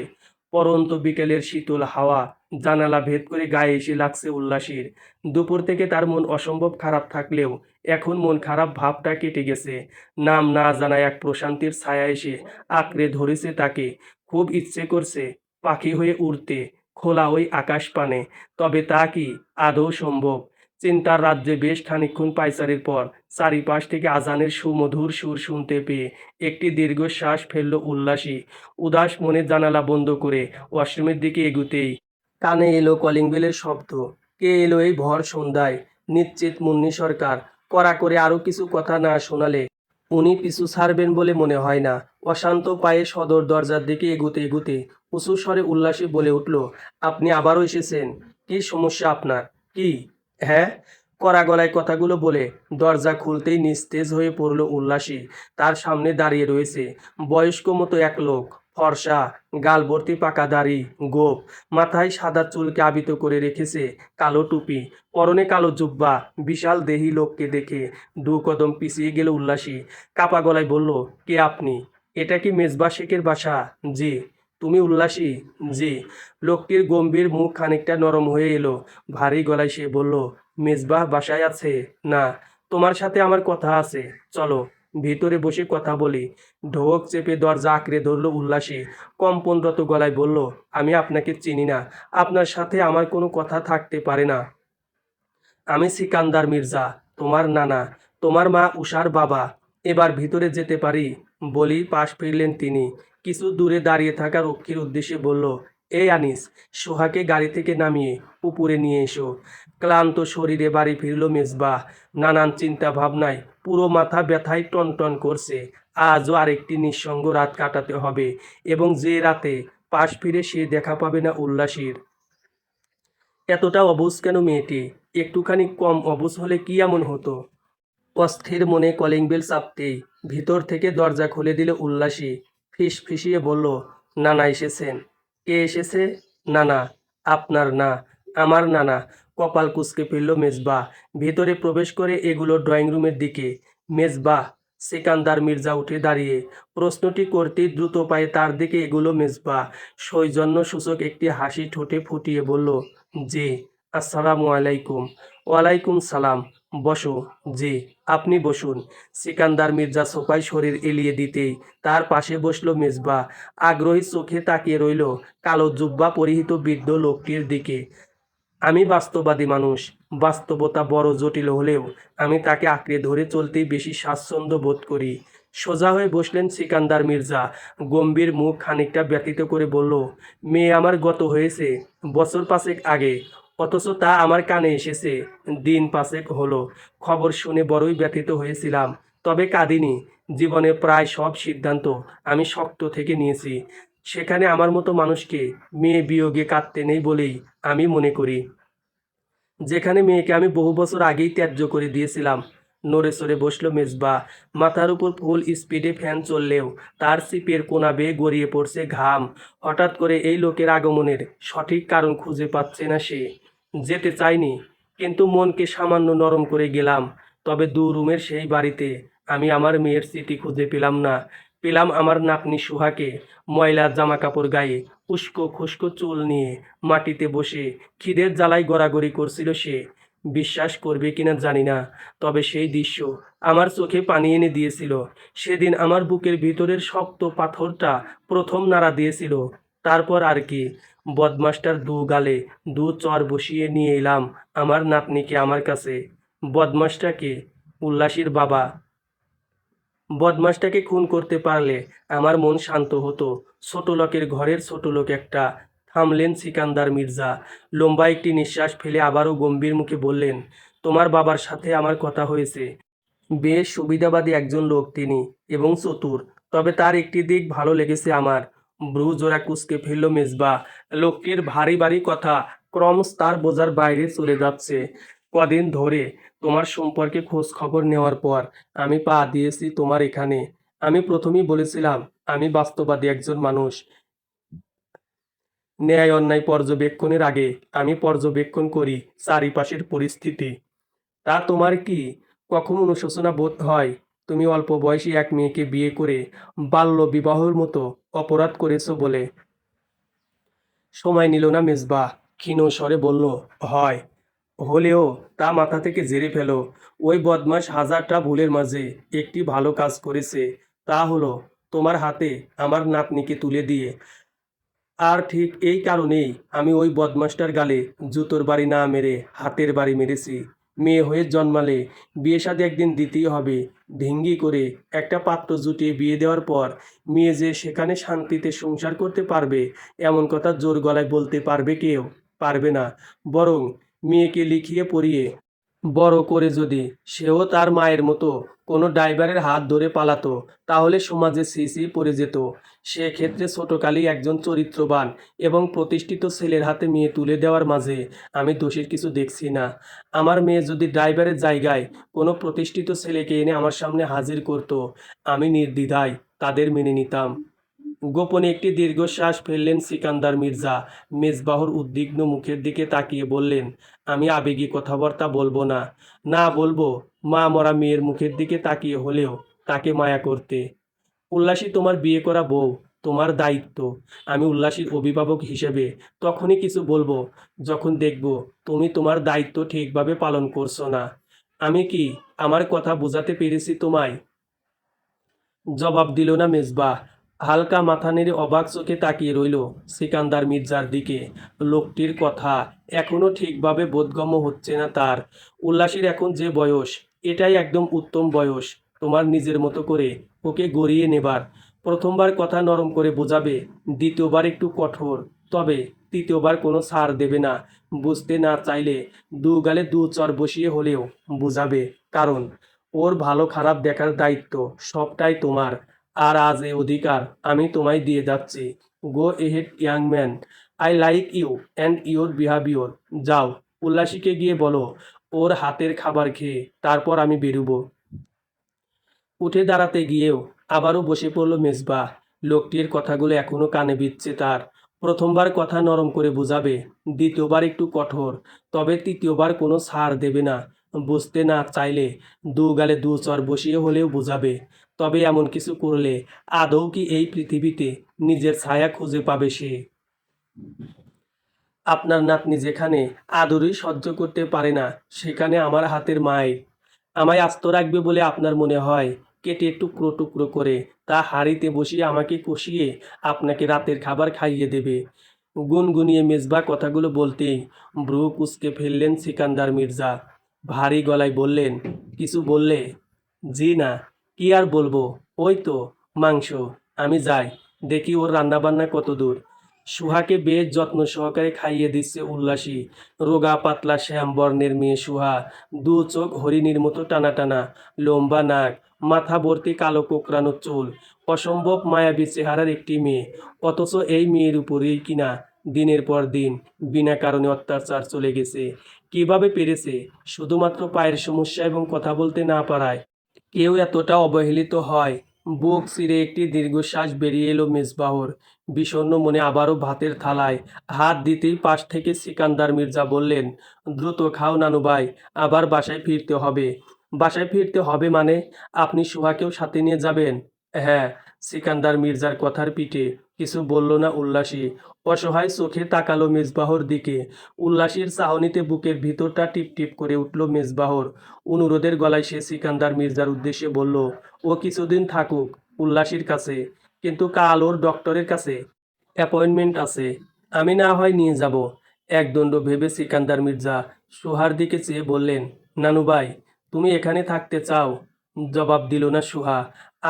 [SPEAKER 1] পরন্ত বিকেলের শীতল হাওয়া জানালা ভেদ করে গায়ে এসে লাগছে উল্লাসীর। দুপুর থেকে তার মন অসম্ভব খারাপ থাকলেও এখন মন খারাপ ভাবটা কেটে গেছে। নাম না জানা এক প্রশান্তির ছায়া এসে আঁকড়ে ধরেছে তাকে। খুব ইচ্ছে করছে পাখি হয়ে উড়তে খোলা ওই আকাশ পানে। তবে তা কি আদৌ সম্ভব? চিন্তার রাজ্যে বেশ খানিকক্ষণ পায়চারির পর চারিপাশ থেকে আজানের সুমধুর সুর শুনতে পেয়ে একটি দীর্ঘশ্বাস ফেলল উল্লাসী। উদাস মনে জানালা বন্ধ করে ওয়াশরুমের দিকে এগুতেই কানে এলো কলিং বেলের শব্দ। কে এলো এই ভর সন্ধ্যায়? নিশ্চিত মুন্নি সরকার। কড়া করে আরো কিছু কথা না শোনালে উনি পিছু ছাড়বেন বলে মনে হয় না। অশান্ত পায়ে সদর দরজার দিকে এগুতে এগুতে উঁচু স্বরে উল্লাসী বলে উঠল, আপনি আবারও এসেছেন? কি সমস্যা আপনার? কি? হ্যাঁ? কড়া গলায় কথাগুলো বলে দরজা খুলতেই নিস্তেজ হয়ে পড়ল উল্লাসী। তার সামনে দাঁড়িয়ে রয়েছে বয়স্ক মতো এক লোক। ফর্সা, গাল ভর্তি পাকা দাড়ি, গোঁফ, মাথায় সাদা চুলকে আবিত করে রেখেছে কালো টুপি, পরনে কালো জুব্বা। বিশাল দেহী লোককে দেখে দু কদম পিছিয়ে গেল উল্লাসী। কাপা গলায় বলল, কে আপনি? এটা কি মেজবা শেখের বাসা? জি। তুমি উল্লাসী? জি। লোকটির গম্ভীর মুখ খানিকটা নরম হয়ে এলো। ভারী গলায় সে বলল, মেজবাহ বাসায় আছে? না। তোমার সাথে আমার কথা আছে, চলো ভিতরে বসে কথা বলি। ঢোক চেপে দরজা আঁকড়ে ধরল উল্লাসী। কম্পনরত গলায় বলল, আমি আপনাকে চিনি না। আপনার সাথে আমার কোনো কথা থাকতে পারে না। আমি সিকান্দার মির্জা, তোমার নানা, তোমার মা উষার বাবা। এবার ভিতরে যেতে পারি? বলেই পাশ ফিরলেন তিনি। কিছু দূরে দাঁড়িয়ে থাকা রক্ষীর উদ্দেশ্যে বলল, এই আনিস, সোহাকে গাড়ি থেকে নামিয়ে উপরে নিয়ে এসো। ক্লান্ত শরীরে বাড়ি ফিরল মেজবাহ। নানান চিন্তা ভাবনায় পুরো মাথা ব্যথায় টনটন করছে। আজও আরেকটি নিঃসঙ্গ রাত কাটাতে হবে, এবং যে রাতে পাশ ফিরে সে দেখা পাবে না উল্লাসীর। এতটা অবুঝ কেন মেয়েটি? একটুখানি কম অবুঝ হলে কি এমন হতো? অস্থির মনে কলিং বেল চাপতেই ভিতর থেকে দরজা খুলে দিল উল্লাসী। ফিস ফিসিয়ে বলল, নানা এসেছেন। কে এসেছে? নানা। আপনার না, আমার নানা। কপাল কুঁচকে ফেলল মেজবাহ। ভিতরে প্রবেশ করে এগুলো ড্রয়িং রুমের দিকে। মেজবাহ। সিকান্দার মির্জা উঠে দাঁড়িয়ে প্রশ্নটি করতেই দ্রুত পায়ে তার দিকে এগুলো মেজবাহ। সৌজন্য সূচক একটি হাসি ঠোঁটে ফুটিয়ে বলল, জি। আসসালামু আলাইকুম। ওয়ালাইকুম সালাম। বসো। জি, আপনি বসুন। সিকান্দার মির্জা সোফায় শরীর এলিয়ে দিতেই তার পাশে বসল মেজবা। আগ্রহী চোখে তাকিয়ে রইল কালো জুব্বা পরিহিত বৃদ্ধ লোকটির দিকে। আমি বাস্তববাদী মানুষ। বাস্তবতা বড় জটিল হলেও আমি তাকে আঁকড়ে ধরে চলতেই বেশি স্বাচ্ছন্দ্য বোধ করি। সোজা হয়ে বসলেন সিকান্দার মির্জা। গম্ভীর মুখ খানিকটা ব্যথিত করে বলল, মেয়ে আমার গত হয়েছে বছর পাঁচেক আগে, অথচ তা আমার কানে এসেছে দিন পাঁচেক হলো। খবর শুনে বড়ই ব্যথিত হয়েছিলাম, তবে কাঁদিনি। জীবনের প্রায় সব সিদ্ধান্ত আমি শক্ত থেকে নিয়েছি। সেখানে আমার মতো মানুষকে মেয়ে বিয়োগে কাঁদতে নেই বলেই আমি মনে করি। যেখানে মেয়েকে আমি বহু বছর আগেই ত্যায্য করে দিয়েছিলাম। নড়ে চড়ে বসলো মেজবা। মাথার উপর ফুল স্পিডে ফ্যান চললেও তার সিপের কোনা বেয়ে গড়িয়ে পড়ছে ঘাম। হঠাৎ করে এই লোকের আগমনের সঠিক কারণ খুঁজে পাচ্ছে না সে। যেতে চাইনি, কিন্তু মনকে সামান্য নরম করে গেলাম। তবে দু রুমের সেই বাড়িতে আমি আমার মেয়ের স্মৃতি খুঁজে পেলাম না। পেলাম আমার নাতনি সুহাকে, ময়লা জামা কাপড় গায়ে, উস্কো খুস্কো চুল নিয়ে মাটিতে বসে খিদের জ্বালায় গড়াগড়ি করছিল সে। বিশ্বাস করবে কিনা জানি না, তবে সেই দৃশ্য আমার চোখে পানি এনে দিয়েছিল। সেদিন আমার বুকের ভিতরের শক্ত পাথরটা প্রথম নাড়া দিয়েছিল। তারপর আর কি, বদমাসটার দু গালে দু চর বসিয়ে নিয়ে এলাম আমার নাতনিকে আমার কাছে। বদমাসটাকে, উল্লাসীর বাবা। বদমাসটাকে খুন করতে পারলে আমার মন শান্ত হতো। ছোট লোকের ঘরের ছোট লোক একটা। থামলেন সিকান্দার মির্জা। লম্বা একটি নিঃশ্বাস ফেলে আবারও গম্ভীর মুখে বললেন, তোমার বাবার সাথে আমার কথা হয়েছে। বেশ সুবিধাবাদী একজন লোক তিনি, এবং চতুর। তবে তার একটি দিক ভালো লেগেছে আমার। ব্রু জোড়া কুঁচকে ফেলল মেজবা। লোকটির ভারী ভারী কথা ক্রমশ তার বোঝার বাইরে চলে যাচ্ছে। কদিন ধরে তোমার সম্পর্কে খোঁজ খবর নেওয়ার পর আমি পা দিয়েছি তোমার এখানে। আমি প্রথমেই বলেছিলাম আমি বাস্তববাদী একজন মানুষ। ন্যায় অন্যায় পর্যবেক্ষণের আগে আমি পর্যবেক্ষণ করি চারিপাশের পরিস্থিতি। তা তোমার কি কখনো অনুশোচনা বোধ হয়? তুমি অল্প বয়সী এক মেয়েকে বিয়ে করে বাল্য বিবাহের মতো অপরাধ করেছো বলে? সময় নিল না মেজবা। ক্ষীণ স্বরে বলল, হয়। হলেও তা মাথা থেকে ঝেড়ে ফেলো। ওই বদমাস হাজারটা ভুলের মাঝে একটি ভালো কাজ করেছে। তা হলো তোমার হাতে আমার নাতনিকে তুলে দিয়ে। আর ঠিক এই কারণেই আমি ওই বদমাসটার গালে জুতোর বাড়ি না মেরে হাতের বাড়ি মেরেছি। মেয়ে হয়ে জন্মালে বিয়ে শাদী একদিন দিতেই হবে। ঢিঙ্গি করে একটা পাত্র জুটিয়ে বিয়ে দেওয়ার পর মেয়ে যে সেখানে শান্তিতে সংসার করতে পারবে, এমন কথা জোর গলায় বলতে পারবে কেউ? পারবে না। বরং মেয়েকে লিখিয়ে পড়িয়ে বড় করে যদি সেও তার মায়ের মতো কোনো ড্রাইভারের হাত ধরে পালাতো, তাহলে সমাজে ছি ছি পড়ে যেত। সেক্ষেত্রে ছোটকালেই একজন চরিত্রবান এবং প্রতিষ্ঠিত ছেলের হাতে মেয়ে তুলে দেওয়ার মাঝে আমি দোষের কিছু দেখছি না। আমার মেয়ে যদি ড্রাইভারের জায়গায় কোনো প্রতিষ্ঠিত ছেলেকে এনে আমার সামনে হাজির করত, আমি নির্দ্বিধায় তাদের মেনে নিতাম। গোপনে একটি দীর্ঘশ্বাস ফেললেন সিকান্দার মির্জা। মেজবাহর উদ্বিগ্ন মুখের দিকে তাকিয়ে বললেন, আমি আবেগী কথাবার্তা বলবো না। না বলবো মা মরা মেয়ের মুখের দিকে তাকিয়ে হলেও তাকে মায়া করতে। উল্লাসী তোমার বিয়ে করা বউ, তোমার দায়িত্ব। আমি উল্লাসীর অভিভাবক হিসেবে তখনই কিছু বলবো যখন দেখব তুমি তোমার দায়িত্ব ঠিকভাবে পালন করছো না। আমি কি আমার কথা বোঝাতে পেরেছি তোমায়? জবাব দিল না মেজবা। হালকা মাথা নেড়ে অবাক চোখে তাকিয়ে রইল সিকান্দার মির্জার দিকে। লোকটির কথা এখনো ঠিকভাবে বোধগম্য হচ্ছে না তার। উল্লাসীর এখন যে বয়স, এটাই একদম উত্তম বয়স তোমার নিজের মতো করে ওকে গড়িয়ে নেবার। প্রথমবার কথা নরম করে বোঝাবে, দ্বিতীয়বার একটু কঠোর, তবে তৃতীয়বার কোনো ছাড় দেবে না। বুঝতে না চাইলে দু গালে দু চর বসিয়ে হলেও বুঝাবে। কারণ ওর ভালো খারাপ দেখার দায়িত্ব সবটাই তোমার। আর আজ এই অধিকার আমি তোমায় দিয়ে যাচ্ছি। Go ahead young man. I like you and your behaviour. যাও, উল্লাসীকে গিয়ে বলো ওর হাতের খাবার খেয়ে তারপর আমি বেরুবো। উঠে দাঁড়াতে গিয়েও আবারও বসে পড়ল মেজবা। লোকটির কথাগুলো এখনো কানে বিধছে তার। প্রথমবার কথা নরম করে বোঝাবে, দ্বিতীয়বার একটু কঠোর, তবে তৃতীয়বার কোনো ছাড় দেবে না। বুঝতে না চাইলে দু গালে দু চর বসিয়ে হলেও বোঝাবে। তবে এমন কিছু করলে আদৌ কি এই পৃথিবীতে নিজের ছায়া খুঁজে পাবে সে? আপনার নাতনি যেখানে আদরই সহ্য করতে পারে না, সেখানে আমার হাতের মায়ের আমায় আস্ত রাখবে বলে আপনার মনে হয়? কেটে টুকরো টুকরো করে তা হাঁড়িতে বসিয়ে আমাকে কষিয়ে আপনাকে রাতের খাবার খাইয়ে দেবে। গুনগুনিয়ে মেজবা কথাগুলো বলতেই ভ্রু কুঁচকে ফেললেন সিকান্দার মির্জা। ভারী গলায় বললেন, কিছু বললে? জি না, কি আর বলবো, ওই তো মাংস। আমি যাই, দেখি ওর রান্নাবান্না কত দূর। সুহাকে বেশ যত্ন সহকারে খাইয়ে দিচ্ছে উল্লাসী। রোগা পাতলা শ্যাম বর্ণের মেয়ে সুহা, দু চোখ হরিণীর মতো টানা টানা, লম্বা নাক, মাথা ভর্তি কালো কোকড়ানো চুল, অসম্ভব মায়াবী চেহারার একটি মেয়ে। অথচ এই মেয়ের উপরেই কিনা দিনের পর দিন বিনা কারণে অত্যাচার চলে গেছে। কিভাবে পেরেছে? শুধুমাত্র পায়ের সমস্যা এবং কথা বলতে না পারায়। কেউ এতটা অবহেলিত হয়? বুক চিরে একটি দীর্ঘশ্বাস বেরিয়ে এলো মেজবাহর। বিষণ্ণ মনে আবারও ভাতের থালায় হাত দিতেই পাশ থেকে সিকান্দার মির্জা বললেন, দ্রুত খাও নানু ভাই, আবার বাসায় ফিরতে হবে। বাসায় ফিরতে হবে মানে? আপনি সুহাকেও সাথে নিয়ে যাবেন? হ্যাঁ। সিকান্দার মির্জার কথার পিঠে কিছু বলল না উল্লাসী। অসহায় চোখে তাকালো মেজবাহর দিকে। উল্লাসীর চাহনিতে বুকের ভিতরটা টিপটিপ করে উঠল মেজবাহর। অনুরোধের গলায় সে সিকান্দার মির্জার উদ্দেশ্যে বলল, ও কিছুদিন থাকুক উল্লাসীর কাছে, কিন্তু কাল ওর ডক্টরের কাছে অ্যাপয়েন্টমেন্ট আছে। আমি না হয় নিয়ে যাব। একদণ্ড ভেবে সিকান্দার মির্জা সুহার দিকে চেয়ে বললেন, নানু ভাই, তুমি এখানে থাকতে চাও? জবাব দিল না সুহা।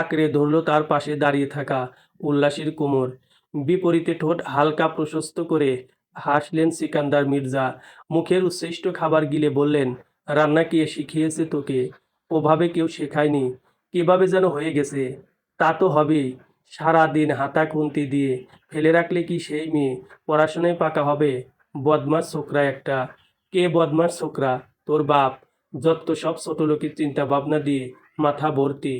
[SPEAKER 1] আঁকড়ে ধরল তার পাশে দাঁড়িয়ে থাকা উল্লাসীর কোমর। বিপরীতে ঠোঁট হালকা প্রশস্ত করে হাসলেন সিকান্দার মির্জা। মুখের উচ্ছিষ্ট খাবার গিলে বললেন, রান্না কে শিখিয়েছে তোকে? ওভাবে কেউ শেখায়নি। কিভাবে যেন হয়ে গেছে। তা তো হবেই। সারাদিন হাতা খুন্তি দিয়ে ফেলে রাখলে কি সেই মেয়ে পড়াশোনায় পাকা হবে? বদমাস ছোকরা একটা। কে বদমাস ছোকরা? তোর বাপ। যত সব ছোট লোকের চিন্তা ভাবনা দিয়ে মাথা ভর্তি।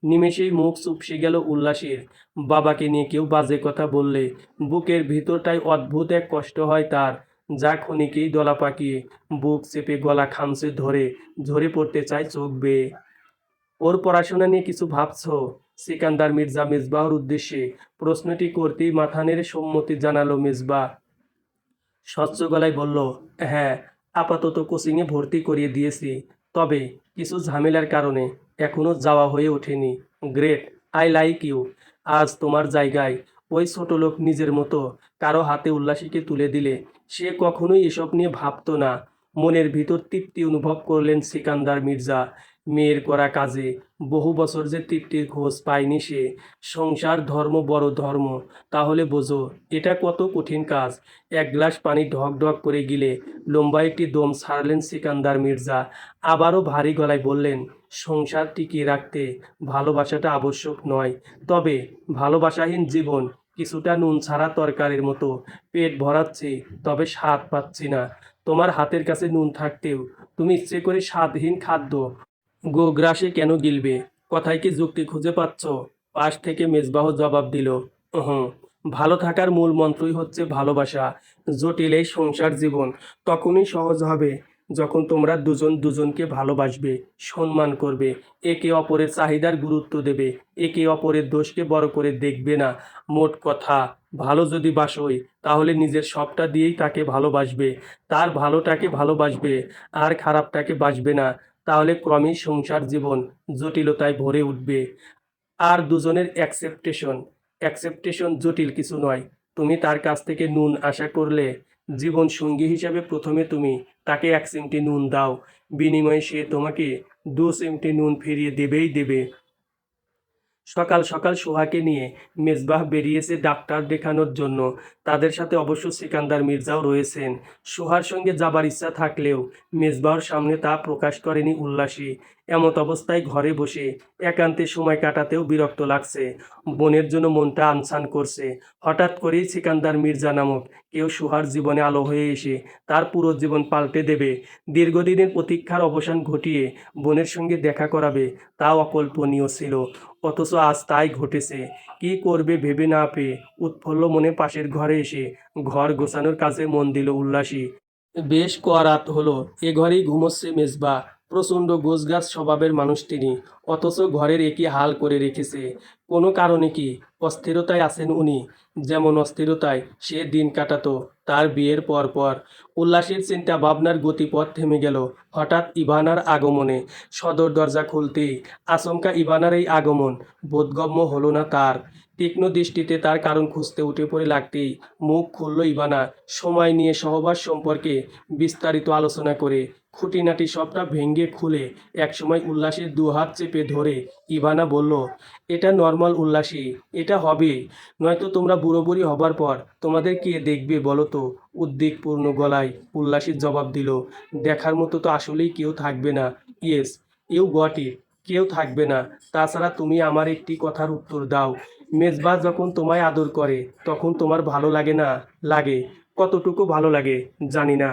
[SPEAKER 1] নিমেষেই মুখ চুপসে গেল উল্লাসের। বাবাকে নিয়ে কেউ বাজে কথা বললে বুকের ভিতরটায় অদ্ভুত এক কষ্ট হয় তার, যা ক্ষণিকেই দলা পাকিয়ে বুক চেপে গলা খামচে ধরে ঝরে পড়তে চায় চোখ বেয়ে। ওর পড়াশোনা নিয়ে কিছু ভাবছো? সিকান্দার মির্জা মেজবাহর উদ্দেশ্যে প্রশ্নটি করতেই মাথা নেড়ে সম্মতি জানালো মেজবা। স্বচ্ছ গলায় বলল, হ্যাঁ, আপাতত কোচিংয়ে ভর্তি করিয়ে দিয়েছি, তবে কিছু ঝামেলার কারণে এখনো যাওয়া হয়ে ওঠেনি। Great, I like you. আজ তোমার জায়গায় ওই ছোট লোক নিজের মতো কারো হাতে উল্লাসীকে তুলে দিলে সে কখনোই এসব নিয়ে ভাবতো না। মনের ভিতর তৃপ্তি অনুভব করলেন সিকান্দার মির্জা। মেয়ের করা কাজে বহু বছর যে তৃপ্তির খোঁজ পায়নি সে। সংসার ধর্ম বড় ধর্ম, তাহলে বোঝো এটা কত কঠিন কাজ। এক গ্লাস পানি ঢক ঢক করে গিলে লম্বা একটি দম ছাড়লেন সিকান্দার মির্জা। আবারও ভারী গলায় বললেন, সংসার টিকিয়ে রাখতে ভালোবাসাটা আবশ্যক নয়, তবে ভালোবাসাহীন জীবন কিছুটা নুন ছাড়া তরকারির মতো। পেট ভরাচ্ছি, তবে স্বাদ পাচ্ছি না। তোমার হাতের কাছে নুন থাকতেও তুমি ইচ্ছে করে স্বাদহীন খাদ্য গোগ্রাসে কেন গিলবে? কথায় কি যুক্তি খুঁজে পাচ্ছ? পাশ থেকে মেজবাহ জবাব দিল, হুম, ভালো থাকার মূল মন্ত্রই হচ্ছে ভালোবাসা। জটিল এই সংসার জীবন তখনই সহজ হবে যখন তোমরা দুজন দুজনকে ভালোবাসবে, সম্মান করবে, একে অপরের চাহিদার গুরুত্ব দেবে, একে অপরের দোষকে বড় করে দেখবে না। মোট কথা, ভালো যদি বাসোই তাহলে নিজের সবটা দিয়েই তাকে ভালোবাসবে, তার ভালোটাকে ভালোবাসবে, আর খারাপটাকে বাসবে না। তাহলে ক্রমেই সংসার জীবন জটিলতায় ভরে উঠবে। আর দুজনের অ্যাকসেপ্টেশন জটিল কিছু নয়। তুমি তার কাছ থেকে নুন আশা করলে জীবন সঙ্গী হিসাবে প্রথমে তুমি তাকে 1 চিমটি নুন দাও, বিনিময়ে সে তোমাকে 2 চিমটি নুন ফিরিয়ে দেবেই দেবে। সকাল সকাল সোহাকে নিয়ে মেজবাহ বেরিয়েছে ডাক্তার দেখানোর জন্য। তাদের সাথে অবশ্য সিকান্দার মির্জাও রয়েছেন। সোহার সঙ্গে যাবার ইচ্ছা থাকলেও মেজবাহর সামনে তা প্রকাশ করেনি উল্লাসী। এমত অবস্থায় ঘরে বসে একান্তে সময় কাটাতেও বিরক্ত লাগছে। বোনের জন্য মনটা আনছান করছে। হঠাৎ করেই সিকান্দার মির্জা নামক কেউ সোহার জীবনে আলো হয়ে এসে তার পুরো জীবন পাল্টে দেবে, দীর্ঘদিনের প্রতীক্ষার অবসান ঘটিয়ে বোনের সঙ্গে দেখা করাবে, তাও অকল্পনীয় ছিল। অথচ আজ তাই ঘটেছে। কি করবে ভেবে না পেয়ে উৎফুল্ল মনে পাশের ঘরে এসে ঘর গোছানোর কাজে মন দিল উল্লাসী। বেশ করাত হলো, এ ঘরেই ঘুমোচ্ছে মেজবা। প্রচণ্ড গোছগাছ স্বভাবের মানুষ তিনি, অথচ ঘরের একই হাল করে রেখেছে। কোনো কারণে কি অস্থিরতায় আছেন উনি? যেমন অস্থিরতায় সে দিন কাটাতো তার বিয়ের পর। উল্লাসের চিন্তা ভাবনার গতিপথ থেমে গেল হঠাৎ ইভানার আগমনে। সদর দরজা খুলতেই আচমকা ইভানার এই আগমন বোধগম্য হলো না তার। তীক্ষ্ণ দৃষ্টিতে তার কারণ খুঁজতে উঠে পড়ে লাগতেই মুখ খুলল ইভানা, সময় নিয়ে সহবাস সম্পর্কে বিস্তারিত আলোচনা করে। খুঁটিনাটি সবটা ভেঙে খুলে একসময় উল্লাসের দুহাত চেপে ধরে ইভানা বলল, এটা নর্মাল উল্লাসী, এটা হবে, নয়তো তোমরা বুড়ো বুড়ি হবার পর তোমাদের কে দেখবে বলো তো? উদ্বেগপূর্ণ গলায় উল্লাসী জবাব দিল, দেখার মতো তো আসলেই কেউ থাকবে না। ইয়েস, ইউ গট ইট, কেউ থাকবে না। তাছাড়া তুমি আমার একটি কথার উত্তর দাও, মেজবা যখন তোমায় আদর করে তখন তোমার ভালো লাগে না? লাগে। কতটুকু ভালো লাগে জানি না।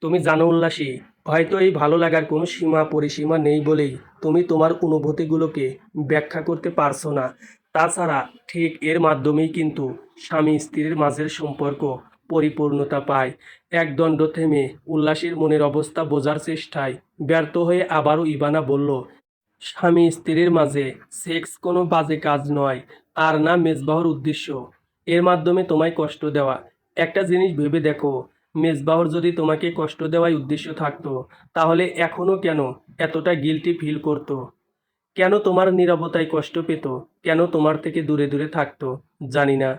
[SPEAKER 1] তুমি জানো উল্লাসী, হয়তো এই ভালো লাগার কোনো সীমা পরিসীমা নেই বলেই তুমি তোমার অনুভূতিগুলোকে ব্যাখ্যা করতে পারছো না। তাছাড়া ঠিক এর মাধ্যমেই কিন্তু স্বামী স্ত্রীর মাঝের সম্পর্ক পরিপূর্ণতা পায়। একদণ্ড থেমে উল্লাসীর মনের অবস্থা বোঝার চেষ্টায় ব্যর্থ হয়ে আবারও ইভানা বলল, স্বামী স্ত্রীর মাঝে সেক্স কোনো বাজে কাজ নয়, আর না মেজবাহর উদ্দেশ্য এর মাধ্যমে তোমায় কষ্ট দেওয়া। একটা জিনিস ভেবে দেখো, মেজবাহর যদি তোমাকে কষ্ট দেওয়াই উদ্দেশ্য থাকতো, তাহলে এখনো কেন এতটা গিল্টি ফিল করতো? কেন তোমার নীরবতায় কষ্ট পেত? কেন তোমার থেকে দূরে দূরে থাকতো? জানি না।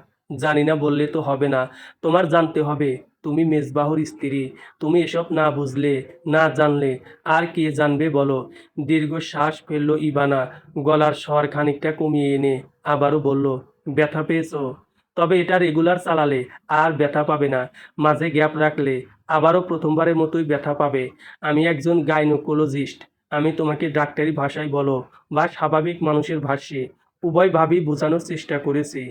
[SPEAKER 1] জানি না বললে তো হবে না, তোমার জানতে হবে। তুমি মেজবাহর স্ত্রী। তুমি এসব না বুঝলে, না জানলে আর কে জানবে বলো? দীর্ঘ শ্বাস ফেলল ইভানা, গলার স্বর খানিকটা কমিয়ে এনে আবারও বলল, ব্যথা পেয়েছো? তবে এটা রেগুলার চালালে আর ব্যথা পাবে না। মাঝে গ্যাপ রাখলে আবারও প্রথমবারের মতোই ব্যথা পাবে। আমি একজন গাইনোকোলজিস্ট। আমি তোমাকে ডাক্তারি ভাষায় বলো বা স্বাভাবিক মানুষের ভাষ্যে উভয়ভাবেই বোঝানোর চেষ্টা করেছি।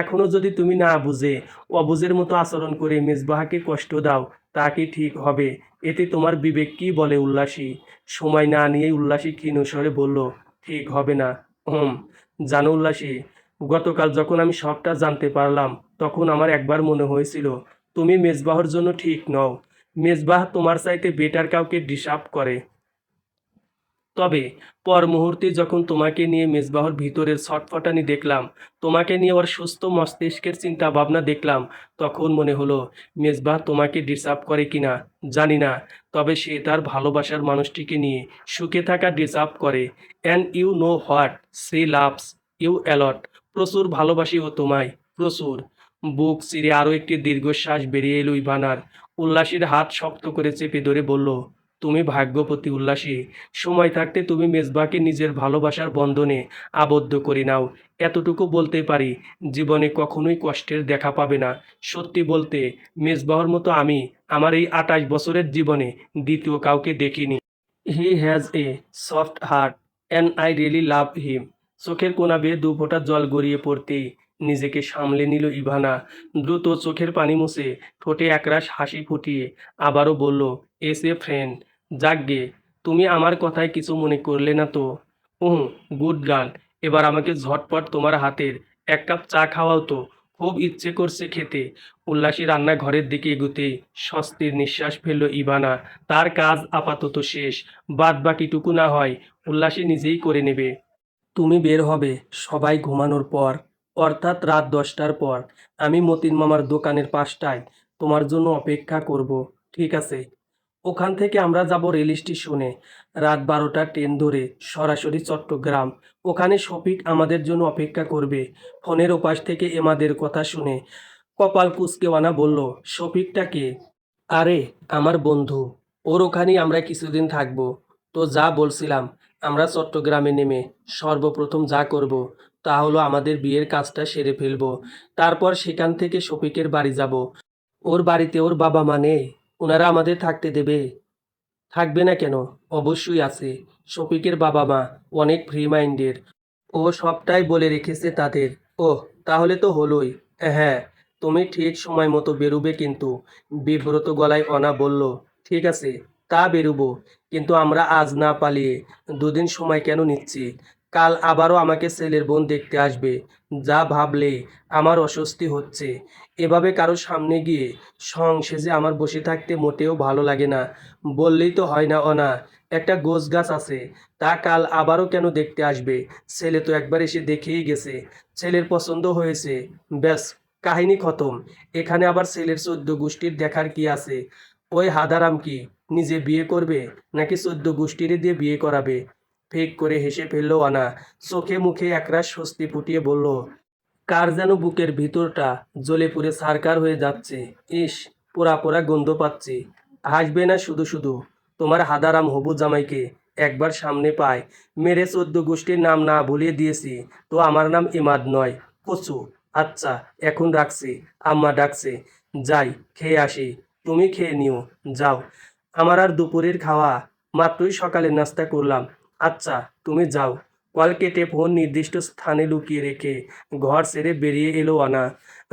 [SPEAKER 1] এখনো যদি তুমি না বুঝে অবুঝের মতো আচরণ করে মেজবাহাকে কষ্ট দাও, তা কি ঠিক হবে? এতে তোমার বিবেক কি বলে উল্লাসী? সময় না নিয়েই উল্লাসী ক্ষীণ স্বরে বলল, ঠিক হবে না। হুম। জানো উল্লাসী, গতকাল যখন আমি সবটা জানতে পারলাম তখন আমার একবার মনে হয়েছিল তুমি মেজবাহর জন্য ঠিক নও। মেজবাহ তোমার চাইতে বেটার কাউকে ডিসার্ভ করে। তবে পর মুহূর্তে যখন তোমাকে নিয়ে মেজবাহর ভিতরের ছটফটানি দেখলাম, তোমাকে নিয়ে ওর সুস্থ মস্তিষ্কের চিন্তা ভাবনা দেখলাম, তখন মনে হলো মেজবাহ তোমাকে ডিসার্ভ করে কিনা জানি না, তবে সে তার ভালোবাসার মানুষটিকে নিয়ে সুখে থাকা ডিসার্ভ করে। অ্যান্ড ইউ নো হোয়াট, সে লাভস ইউ অ্যালট। প্রচুর ভালোবাসি ও তোমায়, প্রচুর। বুক চিরে আরও একটি দীর্ঘশ্বাস বেরিয়ে এলো ইভানার। উল্লাসীর হাত শক্ত করে চেপে ধরে বলল, তুমি ভাগ্যবতী উল্লাসী। সময় থাকতে তুমি মেজবাকে নিজের ভালোবাসার বন্ধনে আবদ্ধ করে নাও। এতটুকু বলতে পারি, জীবনে কখনোই কষ্টের দেখা পাবে না। সত্যি বলতে, মেজবাহর মতো আমি আমার এই 28 বছরের জীবনে দ্বিতীয় কাউকে দেখিনি। He has a soft heart and I really love him. চোখের কোনা বেয়ে দু ফোঁটা জল গড়িয়ে পড়তেই নিজেকে সামলে নিল ইভানা। দ্রুত চোখের পানি মুছে ঠোঁটে একরাশ হাসি ফুটিয়ে আবারও বলল, এস এ ফ্রেন্ড। যাকগে, তুমি আমার কথায় কিছু মনে করলে না তো? হুম, গুড গার্ল। এবার আমাকে ঝটপট তোমার হাতের এক কাপ চা খাওয়াও তো, খুব ইচ্ছে করছে খেতে। উল্লাসী রান্নাঘরের দিকে এগুতেই স্বস্তির নিঃশ্বাস ফেলল ইভানা। তার কাজ আপাতত শেষ, বাদ বাকিটুকু না হয় উল্লাসী নিজেই করে নেবে। তুমি বের হবে সবাই ঘুমানোর পর, অর্থাৎ রাত 10টার পর। আমি মতিন মামার দোকানের পাশটায় তোমার জন্য অপেক্ষা করব, ঠিক আছে? ওখান থেকে আমরা যাব রেল স্টেশনে। রাত 12টা ট্রেন ধরে সরাসরি চট্টগ্রাম। ওখানে শফিক আমাদের জন্য অপেক্ষা করবে। ফোনের ওপাশ থেকে এমাদের কথা শুনে কপাল কুঁচকেওয়ানা বলল, শফিকটা কে? আরে, আমার বন্ধু। ওর ওখানেই আমরা কিছুদিন থাকবো। তো যা বলছিলাম, আমরা চট্টগ্রামে নেমে সর্বপ্রথম যা করব তা হলো আমাদের বিয়ের কাজটা সেরে ফেলবো। তারপর সেখান থেকে শফিকের বাড়ি যাব। ওর বাড়িতে ওর বাবা মা নেই, ওনারা আমাদের থাকতে দেবে? থাকবে না কেন, অবশ্যই আছে। শফিকের বাবা মা অনেক ফ্রি মাইন্ডের, ও সবটাই বলে রেখেছে তাদের। ওহ, তাহলে তো হলোই। হ্যাঁ, তুমি ঠিক সময় মতো বেরুবে কিন্তু। বিব্রত গলায় অনা বলল, ঠিক আছে, তা বেরুবো, কিন্তু আমরা আজ না পালিয়ে দুদিন সময় কেন নিচ্ছি? কাল আবারও আমাকে ছেলের বোন দেখতে আসবে। যা ভাবলেই আমার অস্বস্তি হচ্ছে। এভাবে কারো সামনে গিয়ে সেজে আমার বসে থাকতে মোটেও ভালো লাগে না। বললেই তো হয় না অনা, একটা গোছগাছ আছে। তা কাল আবারও কেন দেখতে আসবে? ছেলে তো একবার এসে দেখেই গেছে। ছেলের পছন্দ হয়েছে। ব্যাস, কাহিনী খতম। এখানে আবার ছেলের ১৪ গোষ্ঠীর দেখার কি আছে? ওই হাঁদারাম কি নিজে বিয়ে করবে নাকি ১৪ গোষ্ঠীরে দিয়ে বিয়ে করাবে? ফিক করে হেসে ফেলল অনা। চোখে মুখে একরাশ স্বস্তি ফুটিয়ে বলল, কার যেন বুকের ভিতরটা জ্বলে পুড়ে ছারখার হয়ে যাচ্ছে। ইস, পোড়া পোড়া গন্ধ পাচ্ছি। হাসবে না শুধু শুধু? তোমার হাদারাম হবু জামাইকে একবার সামনে পায় মেরে ১৪ গোষ্ঠীর নাম না ভুলিয়ে দিয়েছি তো আমার নাম ইমাদ নয়, কচু। আচ্ছা, এখন রাখছি, আম্মা ডাকছে। যাই, খেয়ে আসি। তুমি খেয়ে নিও, যাও। আমার আর দুপুরের খাওয়া, মাত্রই সকালের নাস্তা করলাম। আচ্ছা, তুমি যাও। কল কেটে ফোন নির্দিষ্ট স্থানে লুকিয়ে রেখে ঘর ছেড়ে বেরিয়ে এলো অনা।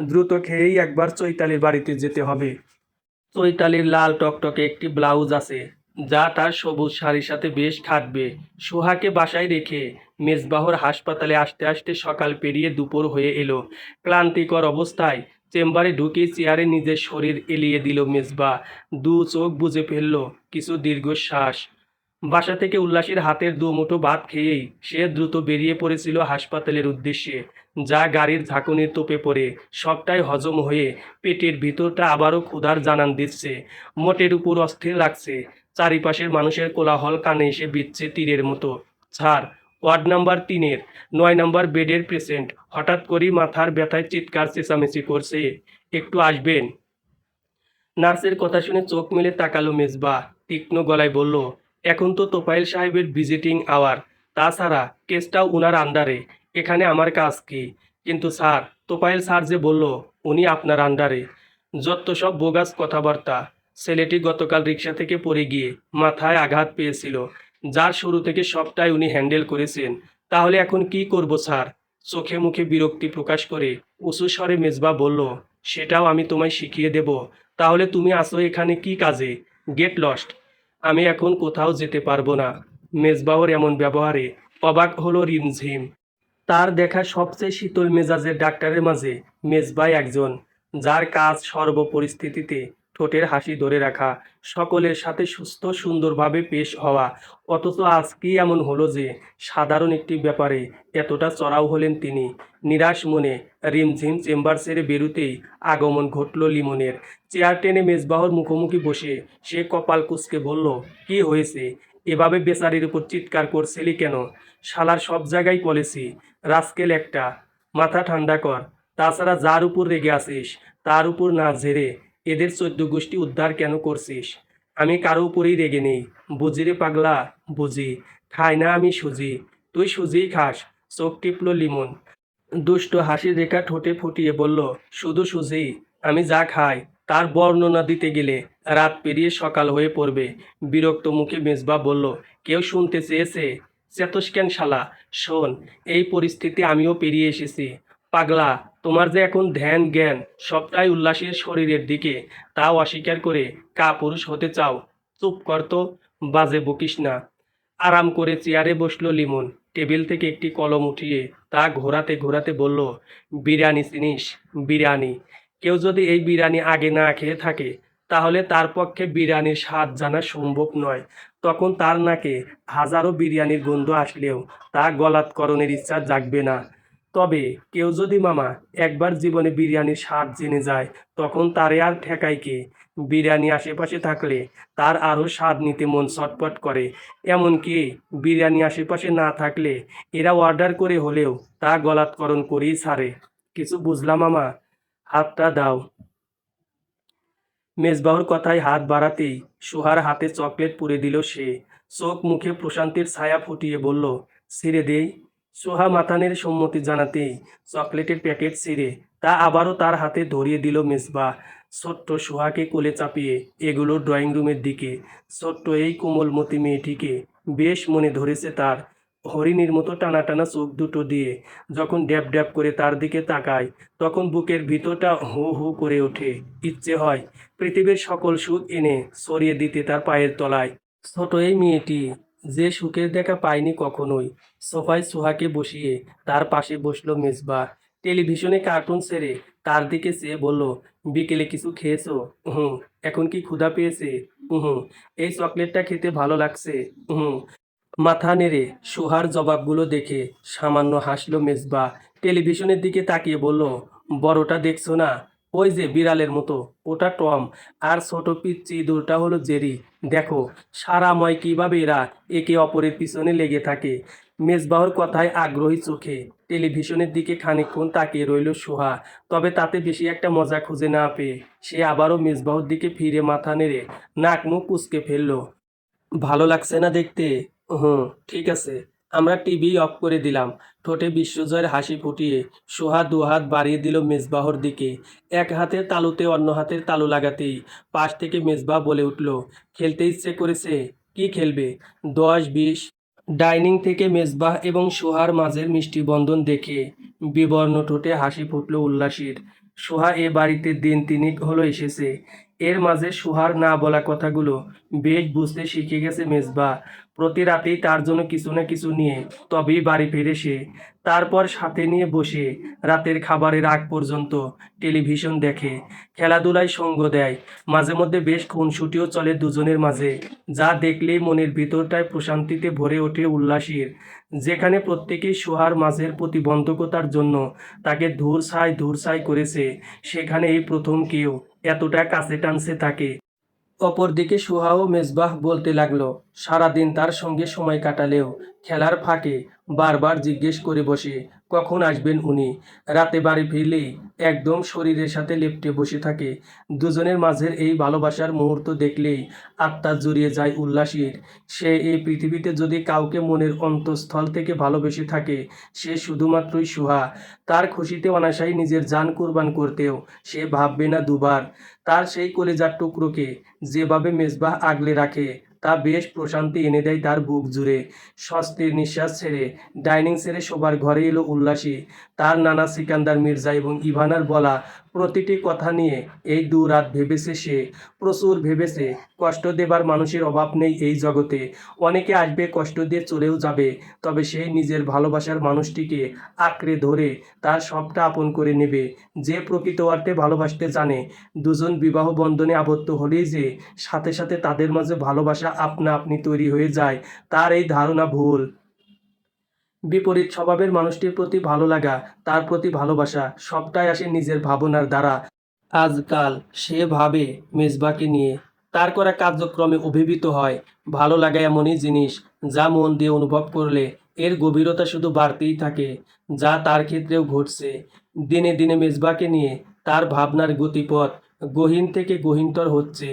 [SPEAKER 1] দ্রুত খেয়েই একবার চৈতালির বাড়িতে যেতে হবে। চৈতালির লাল টকটকে একটি ব্লাউজ আছে, যা তার সবুজ শাড়ির সাথে বেশ খাটবে। সোহাকে বাসায় রেখে মেজবাহর হাসপাতালে আসতে আসতে সকাল পেরিয়ে দুপুর হয়ে এলো। ক্লান্তিকর অবস্থায় চেম্বারে ঢুকে চেয়ারে নিজের শরীর এলিয়ে দিল মেজবা। দু চোখ বুজে ফেলল কিছু দীর্ঘশ্বাস। বাসা থেকে উল্লাসীর হাতের দুমুঠো ভাত খেয়েই সে দ্রুত বেরিয়ে পড়েছিল হাসপাতালের উদ্দেশ্যে। যা গাড়ির ঝাঁকুনির তোপে পড়ে সবটাই হজম হয়ে পেটের ভিতরটা আবারও ক্ষুধার জানান দিচ্ছে। মোটের উপর অস্থির লাগছে। চারিপাশের মানুষের কোলাহল কানে এসে বিচ্ছে তীরের মতো। ছাড়, ওয়ার্ড নাম্বার ৩-এর ৯ নম্বর বেডের পেশেন্ট হঠাৎ করেই মাথার ব্যথায় চিৎকার চেঁচামেচি করছে। একটু আসবেন? নার্সের কথা শুনে চোখ মেলে তাকালো মেজবা। তীক্ষ্ণ গলায় বলল, এখন তো তোফায়েল সাহেবের ভিজিটিং আওয়ার। তাছাড়া কেসটাও উনার আন্ডারে। এখানে আমার কাজ কি? কিন্তু স্যার, তোফায়েল স্যার যে বলল উনি আপনার আন্ডারে। যত সব বোগাস কথাবার্তা। ছেলেটি গতকাল রিক্সা থেকে পড়ে গিয়ে মাথায় আঘাত পেয়েছিল, যার শুরু থেকে সবটাই উনি হ্যান্ডেল করেছেন। তাহলে এখন কি করব স্যার? চোখে মুখে বিরক্তি প্রকাশ করে উঁচু স্বরে মেজবা বলল, সেটাও আমি তোমায় শিখিয়ে দেব। তাহলে তুমি আসো এখানে কি কাজে? Get lost. আমি এখন কোথাও যেতে পারবো না। মেজবাহর এমন ব্যবহারে অবাক হলো রিমঝিম। তার দেখা সবচেয়ে শীতল মেজাজের ডাক্তারের মাঝে মেজবাই একজন, যার কাজ সর্ব পরিস্থিতিতে ঠোঁটের হাসি ধরে রাখা, সকলের সাথে সুস্থ সুন্দরভাবে পেশ হওয়া। অথচ আজ কি এমন হলো যে সাধারণ একটি ব্যাপারে এতটা চড়াও হলেন তিনি? নিরাশ মনে রিমঝিম চেম্বার ছেড়ে বেরুতেই আগমন ঘটল লিমনের। চেয়ার টেনে মেজবাহর মুখোমুখি বসে সে কপাল কুঁচকে বলল, কি হয়েছে? এভাবে বেচারির উপর চিৎকার করছিলি কেন? শালার সব জায়গায় বলেছি, রাস্কেল একটা। মাথা ঠান্ডা কর। তাছাড়া যার উপর রেগে আছিস তার উপর না ঝেড়ে এদের ১৪ গোষ্ঠী উদ্ধার কেন করছিস? আমি কারো উপরেই রেগে নেই। বুঝি রে পাগলা, বুঝি। খাই না আমি সুজি, তুই সুজিই খাস। চোখ টিপল লিমন। দুষ্ট হাসির রেখা ঠোঁটে ফুটিয়ে বলল, শুধু সুজি? আমি যা খাই তার বর্ণনা দিতে গেলে রাত পেরিয়ে সকাল হয়ে পড়বে। বিরক্ত মুখে মেজবা বলল, কেউ শুনতে চেয়েছে? চেতস কেন শালা? শোন, এই পরিস্থিতি আমিও পেরিয়ে এসেছি। পাগলা, তোমার যে এখন ধ্যান জ্ঞান সবটাই উল্লাসের শরীরের দিকে, তাও অস্বীকার করে কাপুরুষ হতে চাও? চুপ কর তো, বাজে বকিস না। আরাম করে চেয়ারে বসলো লিমন। টেবিল থেকে একটি কলম উঠিয়ে তা ঘোরাতে ঘোরাতে বলল, বিরিয়ানি চিনিস? বিরিয়ানি? কেউ যদি এই বিরিয়ানি আগে না খেয়ে থাকে তাহলে তার পক্ষে বিরিয়ানির স্বাদ জানা সম্ভব নয়। তখন তার নাকে হাজারো বিরিয়ানির গন্ধ আসলেও তা গলাৎকরণের ইচ্ছা জাগবে না। তবে কেউ যদি মামা একবার জীবনে বিরিয়ানির স্বাদ জেনে যায়, তখন তারে আর ঠেকায় কে? বিরিয়ানি আশেপাশে থাকলে তার আরও স্বাদ নিতে মন ছটফট করে। এমনকি বিরিয়ানি আশেপাশে না থাকলে এরা অর্ডার করে হলেও তা গলাৎকরণ করেই ছাড়ে। কিছু বুঝলাম মামা, হাতটা দাও। মেজবাহুর কথায় হাত বাড়াতেই সুহার হাতে চকলেট পুরে দিল সে। চোখ মুখে প্রশান্তির ছায়া ফুটিয়ে বলল, ছিঁড়ে দেই? সোহা মাথানের সম্মতি জানাতেই চকলেটের প্যাকেট ছিঁড়ে তা আবারও তার হাতে ধরিয়ে দিল মেজবা। ছোট্ট সোহাকে কোলে চাপিয়ে এগুলো ড্রয়িং রুমের দিকে। ছোট্ট এই কোমলমতি মেয়েটিকে বেশ মনে ধরেছে তার। হরিণীর মতো টানা টানা চোখ দুটো দিয়ে যখন ড্যাব ড্যাব করে তার দিকে তাকায়, তখন বুকের ভিতরটা হু হু করে ওঠে। ইচ্ছে হয় পৃথিবীর সকল সুখ এনে ছড়িয়ে দিতে তার পায়ের তলায়। ছোট এই মেয়েটি যে সুখের দেখা পায়নি কখনোই। সোফায় সোহাকে বসিয়ে তার পাশে বসলো মেজবা। টেলিভিশনে কার্টুন ছেড়ে তার দিকে চেয়ে বলল, বিকেলে কিছু খেয়েছো? হুম। এখন কি ক্ষুধা পেয়েছে? হুম। এই চকলেটটা খেতে ভালো লাগছে? হুম। মাথা নেড়ে সোহার জবাবগুলো দেখে সামান্য হাসলো মেজবা। টেলিভিশনের দিকে তাকিয়ে বলল, বড়টা দেখছো না? ওই যে বিড়ালের মতো, ওটা টম। আর ছোট পিচ্চি ইঁদুরটা হলো জেরি। দেখো সারাময় কিভাবে এরা একে অপরের পিছনে লেগে থাকে। মেজবাহর কথায় আগ্রহী চোখে টেলিভিশনের দিকে খানিকক্ষণ তাকিয়ে রইল সোহা। তবে তাতে বেশি একটা মজা খুঁজে না পেয়ে সে আবারও মেজবাহর দিকে ফিরে মাথা নেড়ে নাক মুখ কুঁচকে ফেলল। ভালো লাগছে না দেখতে? হুম, ঠিক আছে। আমরা টিভি অফ করে দিলাম। ঠোঁটে বিশ্বজয়ের হাসি ফুটিয়ে সোহা দুহাত বাড়িয়ে দিল মেজবাহর দিকে। এক হাতের তালুতে অন্য হাতের তালু লাগাতেই পাশ থেকে মেজবাহ বলে উঠল, খেলতে ইচ্ছে করেছে? কি খেলবে? 10-20? ডাইনিং থেকে মেজবাহ এবং সোহার মাঝের মিষ্টি বন্ধন দেখে বিবর্ণ ঠোঁটে হাসি ফুটল উল্লাসীর। সোহা এ বাড়িতে দিন তিনেক হলো এসেছে। এর মাঝে সোহার না বলা কথাগুলো বেশ বুঝতে শিখে গেছে মেজবা। প্রতি রাতেই তার জন্য কিছু না কিছু নিয়ে তবেই বাড়ি ফিরে সে। তারপর সাথে নিয়ে বসে রাতের খাবারের আগ পর্যন্ত টেলিভিশন দেখে, খেলাধুলায় সঙ্গ দেয়। মাঝে মধ্যে বেশ খুনসুটিও চলে দুজনের মাঝে, যা দেখলেই মনের ভিতরটায় প্রশান্তিতে ভরে ওঠে উল্লাসীর। যেখানে প্রত্যেকেই সোহার মাঝের প্রতিবন্ধকতার জন্য তাকে ধূর ছাই করেছে, সেখানে এই প্রথম কেউ এতটা কাছে টানছে তাকে। অপরদিকে সুহা ও মেজবাহ বলতে লাগলো, সারাদিন তার সঙ্গে সময় কাটালেও খেলার ফাঁকে বারবার জিজ্ঞেস করে বসে কখন আসবেন উনি। রাতে বাড়ি ফিরলেই একদম শরীরের সাথে লেপ্টে বসে থাকে। দুজনের মাঝের এই ভালোবাসার মুহূর্ত দেখলেই আত্মা জুড়িয়ে যায় উল্লাসীর। সে এই পৃথিবীতে যদি কাউকে মনের অন্তঃস্থল থেকে ভালোবেসে থাকে, সে শুধুমাত্রই সুহা। তার খুশিতে অনায়াসেই নিজের জান কুরবান করতেও সে ভাববে না দুবার। তার সেই কলিজার টুকরোকে যেভাবে মেজবাহ আগলে রাখে, তা বেশ প্রশান্তি এনে দেয় তার বুক জুড়ে। স্বস্তির নিঃশ্বাস ছেড়ে ডাইনিং ছেড়ে শোবার ঘরে এলো উল্লাসী। তার নানা সিকান্দার মির্জা এবং ইভানার বলা প্রতিটি কথা নিয়ে এই 2 রাত ভেবেছে সে। প্রচুর ভেবেছে। কষ্ট দেবার মানুষের অভাব নেই এই জগতে। অনেকে আসবে, কষ্ট দিয়ে চলেও যাবে। তবে সেই নিজের ভালোবাসার মানুষটিকে আঁকড়ে ধরে তার সবটা আপন করে নেবে। যে প্রকৃত অর্থে ভালোবাসতে জানে, দুজন বিবাহ বন্ধনে আবদ্ধ হলেই যে সাথে সাথে তাদের মাঝে ভালোবাসা আপনা আপনি তৈরি হয়ে যায়, তার এই ধারণা ভুল। বিপরীত স্বভাবের মানুষটির প্রতি ভালো লাগা, তার প্রতি ভালোবাসা, সবটাই আসে নিজের ভাবনার দ্বারা। আজকাল সে ভাবে মেজবাকে নিয়ে। তার করা কার্যক্রমে অভিভূত হয়। ভালো লাগা এমনই জিনিস, যা মন দিয়ে অনুভব করলে এর গভীরতা শুধু বাড়তেই থাকে। যা তার ক্ষেত্রেও ঘটছে। দিনে দিনে মেজবাকে নিয়ে তার ভাবনার গতিপথ গহীন থেকে গহীনতর হচ্ছে।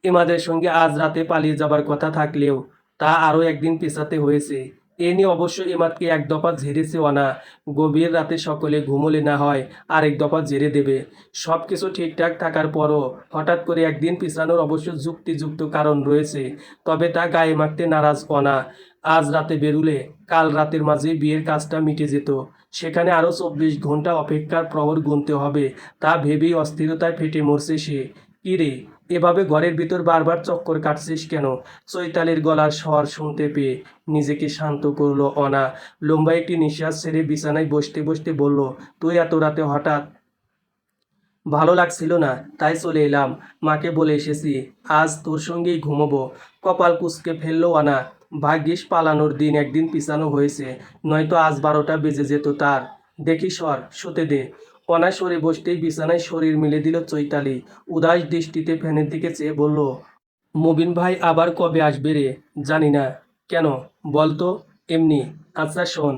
[SPEAKER 1] এমাদের সঙ্গে আজ রাতে পালিয়ে যাবার কথা থাকলেও তা আরও একদিন পেছাতে হয়েছে। এ নিয়ে অবশ্য এমাদকে এক দফা ঝেড়েছে অনা। গভীর রাতে সকলে ঘুমোলে না হয় আরেক দফা ঝেড়ে দেবে। সব কিছু ঠিকঠাক থাকার পরও হঠাৎ করে একদিন পিছানোর অবশ্য যুক্তিযুক্ত কারণ রয়েছে। তবে তা গায়ে মাখতে নারাজ অনা। আজ রাতে বেরুলে কাল রাতের মাঝেই বিয়ের কাজটা মিটে যেত। সেখানে আরও 24 ঘন্টা অপেক্ষার প্রহর গুনতে হবে, তা ভেবেই অস্থিরতায় ফেটে মরছে সে। কি রে, এভাবে ঘরের ভিতর বারবার চক্কর কাটছিস কেন? চৈতালির গলার স্বর শুনতে পেয়ে নিজেকে শান্ত করলো অনা। লম্বা একটি নিঃশ্বাস ছেড়ে বিছানায় বসতে বসতে বলল, তুই এত রাতে হঠাৎ? ভালো লাগছিল না, তাই চলে এলাম। মাকে বলে এসেছি আজ তোর সঙ্গেই ঘুমোবো। কপাল কুঁচকে ফেললো আনা। ভাগ্যিস পালানোর দিন একদিন পিছানো হয়েছে, নয়তো আজ 12টা বেজে যেত তার। দেখি সর, শুতে দে। অনা সরে বসতেই বিছানায় শরীর মেলে দিল চৈতালি। উদাস দৃষ্টিতে ফ্যানের দিকে চেয়ে বলল, মুবিন ভাই আবার কবে আসবে রে? জানি না। কেন বলতো? এমনি। আচ্ছা শোন,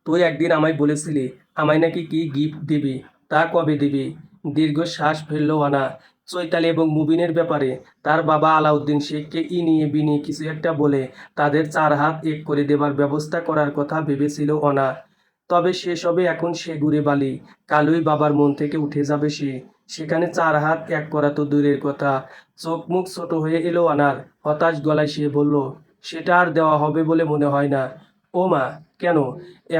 [SPEAKER 1] তুই একদিন আমায় বলেছিলি আমায় নাকি কি গিফট দিবি, তা কবে দিবি? দীর্ঘশ্বাস ফেলল আনা। চৈতালি এবং মুবিনের ব্যাপারে তার বাবা আলাউদ্দিন শেখকে নিয়ে বিনিয়ে কিছু একটা বলে তাদের 4 হাত এক করে দেবার ব্যবস্থা করার কথা ভেবেছিল অনা। তবে সেসবে এখন সে ঘুরে বালি। কালই বাবার মন থেকে উঠে যাবে সে। সেখানে 4 হাত এক করা তো দূরের কথা। চোখ মুখ ছোট হয়ে এলো আনার। হতাশ গলায় সে বলল, সেটা আর দেওয়া হবে বলে মনে হয় না। ও মা, কেন?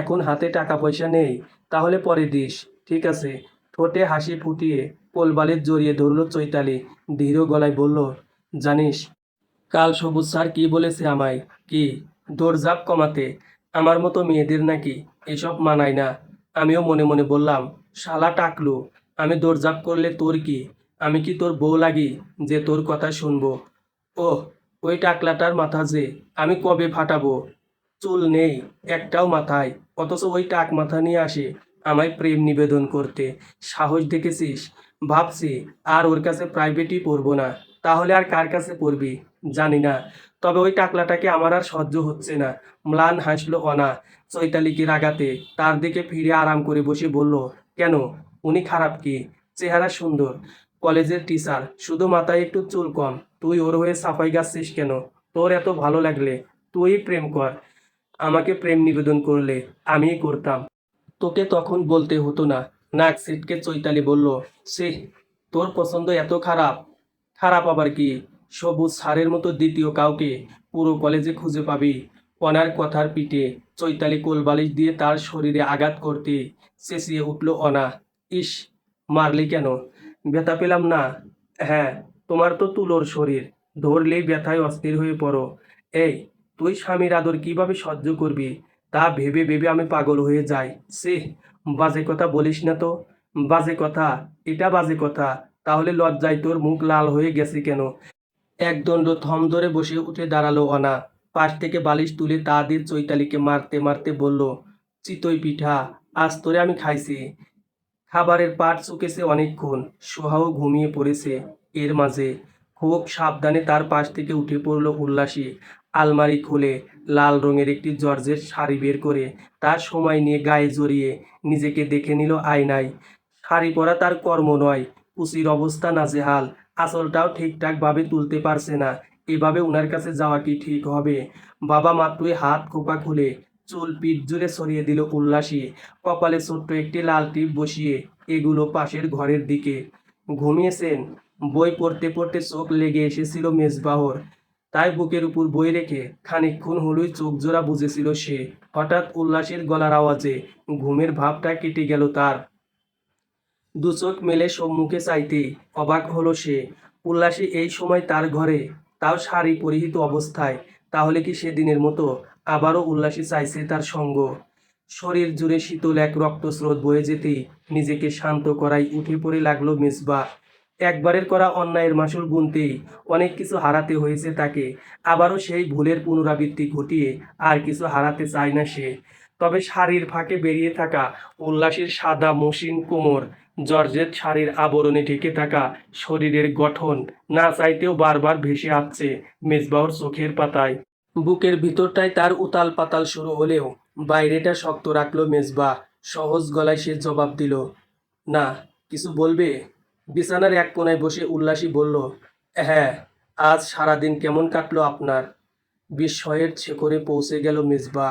[SPEAKER 1] এখন হাতে টাকা পয়সা নেই? তাহলে পরে দিস। ঠিক আছে। ঠোঁটে হাসি ফুটিয়ে কোলবালিশ জড়িয়ে ধরল চৈতালি। ধীর গলায় বলল, জানিস কাল সবুজ স্যার কি বলেছে আমায়? কি? দৌড়ঝাঁপ কমাতে? আমার মতো মেয়েদের নাকি এসব মানায় না। আমিও মনে মনে বললাম, শালা টাকলু, আমি দৌড়ঝাঁপ করলে তোর কি? আমি কি তোর বউ লাগি যে তোর কথা শুনবো? ওহ, ওই টাকলাটার মাথা যে আমি কবে ফাটাবো! চুল নেই একটাও মাথায়, অথচ ওই টাক মাথা নিয়ে আসে আমায় প্রেম নিবেদন করতে। সাহস দেখেছিস? ভাবছি আর ওর কাছে প্রাইভেটই পড়বো না। তাহলে আর কার কাছে পড়বি? জানি না। তবে ওই টাকলাটাকে আমার আর সহ্য হচ্ছে না। ম্লান হাসলো অনা চৈতালিকে রাগাতে। তার দিকে ফিরে আরাম করে বসে বলল, কেন? উনি খারাপ কি? চেহারা সুন্দর, কলেজের টিচার, শুধু মাথায় একটু চুল কম। তুই ওর হয়ে সাফাই গাচ্ছিস কেন? তোর এত ভালো লাগলে তুই প্রেম কর। আমাকে প্রেম নিবেদন করলে আমিই করতাম। তোকে তখন বলতে হতো না। নাক সিটকে চৈতালি বলল, সে তোর পছন্দ এত খারাপ? খারাপ আবার কি? সবুজ স্যারের মতো দ্বিতীয় কাউকে পুরো কলেজে খুঁজে পাবি? অনার কথার পিঠে চৈতালি কোলবালিশ দিয়ে তার শরীরে আঘাত করতে চেঁচিয়ে উঠল অনা। ইস, মারলি কেন? ব্যথা পেলাম না? হ্যাঁ, তোমার তো তুলোর শরীর, ধরলেই ব্যথায় অস্থির হয়ে পড়ো। এই, তুই স্বামীর আদর কিভাবে সহ্য করবি তা ভেবে ভেবে আমি পাগল হয়ে যাই। সে বাজে কথা বলিস না তো। বাজে কথা? এটা বাজে কথা? তাহলে লজ্জায় তোর মুখ লাল হয়ে গেছে কেন? একদণ্ড থম ধরে বসে উঠে দাঁড়ালো অনা। পাশ থেকে বালিশ তুলে তা দিয়ে চৈতালিকে মারতে মারতে বলল, চিতই পিঠা, আজ তোরে আমি খাইছি। খাবারের পাট চুকেছে অনেকক্ষণ, সোহাও ঘুমিয়ে পড়েছে। এর মাঝে খুব সাবধানে তার পাশ থেকে উঠে পড়ল উল্লাসী। আলমারি খুলে লাল রঙের একটি জর্জের শাড়ি বের করে তার সময় নিয়ে গায়ে জড়িয়ে নিজেকে দেখে নিল আয়নায়। শাড়ি পরা তার কর্ম নয়, কুচির অবস্থা নাজেহাল, আঁচলটাও ঠিকঠাকভাবে তুলতে পারছে না। এভাবে উনার কাছে যাওয়া কি ঠিক হবে? বাবা মাত্রই হাত খোপা খুলে চুল পিঠ জুড়ে ছড়িয়ে দিল উল্লাসী। কপালে ছোট্ট একটি লাল টিপ বসিয়ে এগুলো পাশের ঘরের দিকে। ঘুমিয়েছেন? বই পড়তে পড়তে চোখ লেগে এসেছিল মেজবাহর, তাই বুকের উপর বই রেখে খানিকক্ষণ হলোই চোখ জোড়া বুঝেছিল সে। হঠাৎ উল্লাসের গলার আওয়াজে ঘুমের ভাবটা কেটে গেল তার। দু চোখ মেলে সম্মুখে চাইতেই অবাক হলো সে। উল্লাসী এই সময় তার ঘরে, তাও শাড়ি পরিহিত অবস্থায়। তাহলে কি সেদিনের মতো আবারও উল্লাসী চাইছে তার সঙ্গ? শরীর জুড়ে শীতল এক রক্তস্রোত বয়ে যেতেই নিজেকে শান্ত করাই উঠে পড়ে লাগলো মেজবা। একবারের করা অন্যায়ের মাসুল গুনতেই অনেক কিছু হারাতে হয়েছে তাকে। আবারও সেই ভুলের পুনরাবৃত্তি ঘটিয়ে আর কিছু হারাতে চায় না সে। তবে শাড়ির ফাঁকে বেরিয়ে থাকা উল্লাসের সাদা মসৃণ কোমর, জর্জেট শাড়ির আবরণে ঢেকে থাকা শরীরের গঠন না চাইতেও বারবার ভেসে আসছে মেজবাহর চোখের পাতায়। বুকের ভিতরটায় তার উতাল পাতাল শুরু হলেও বাইরেটা শক্ত রাখলো মেজবা। সহজ গলায় সে জবাব দিল, না। কিছু বলবে? বিছানার এক কোণায় বসে উল্লাসী বলল, হ্যাঁ। আজ সারাদিন কেমন কাটলো আপনার? বিস্ময়ের শেখরে পৌঁছে গেল মেজবা।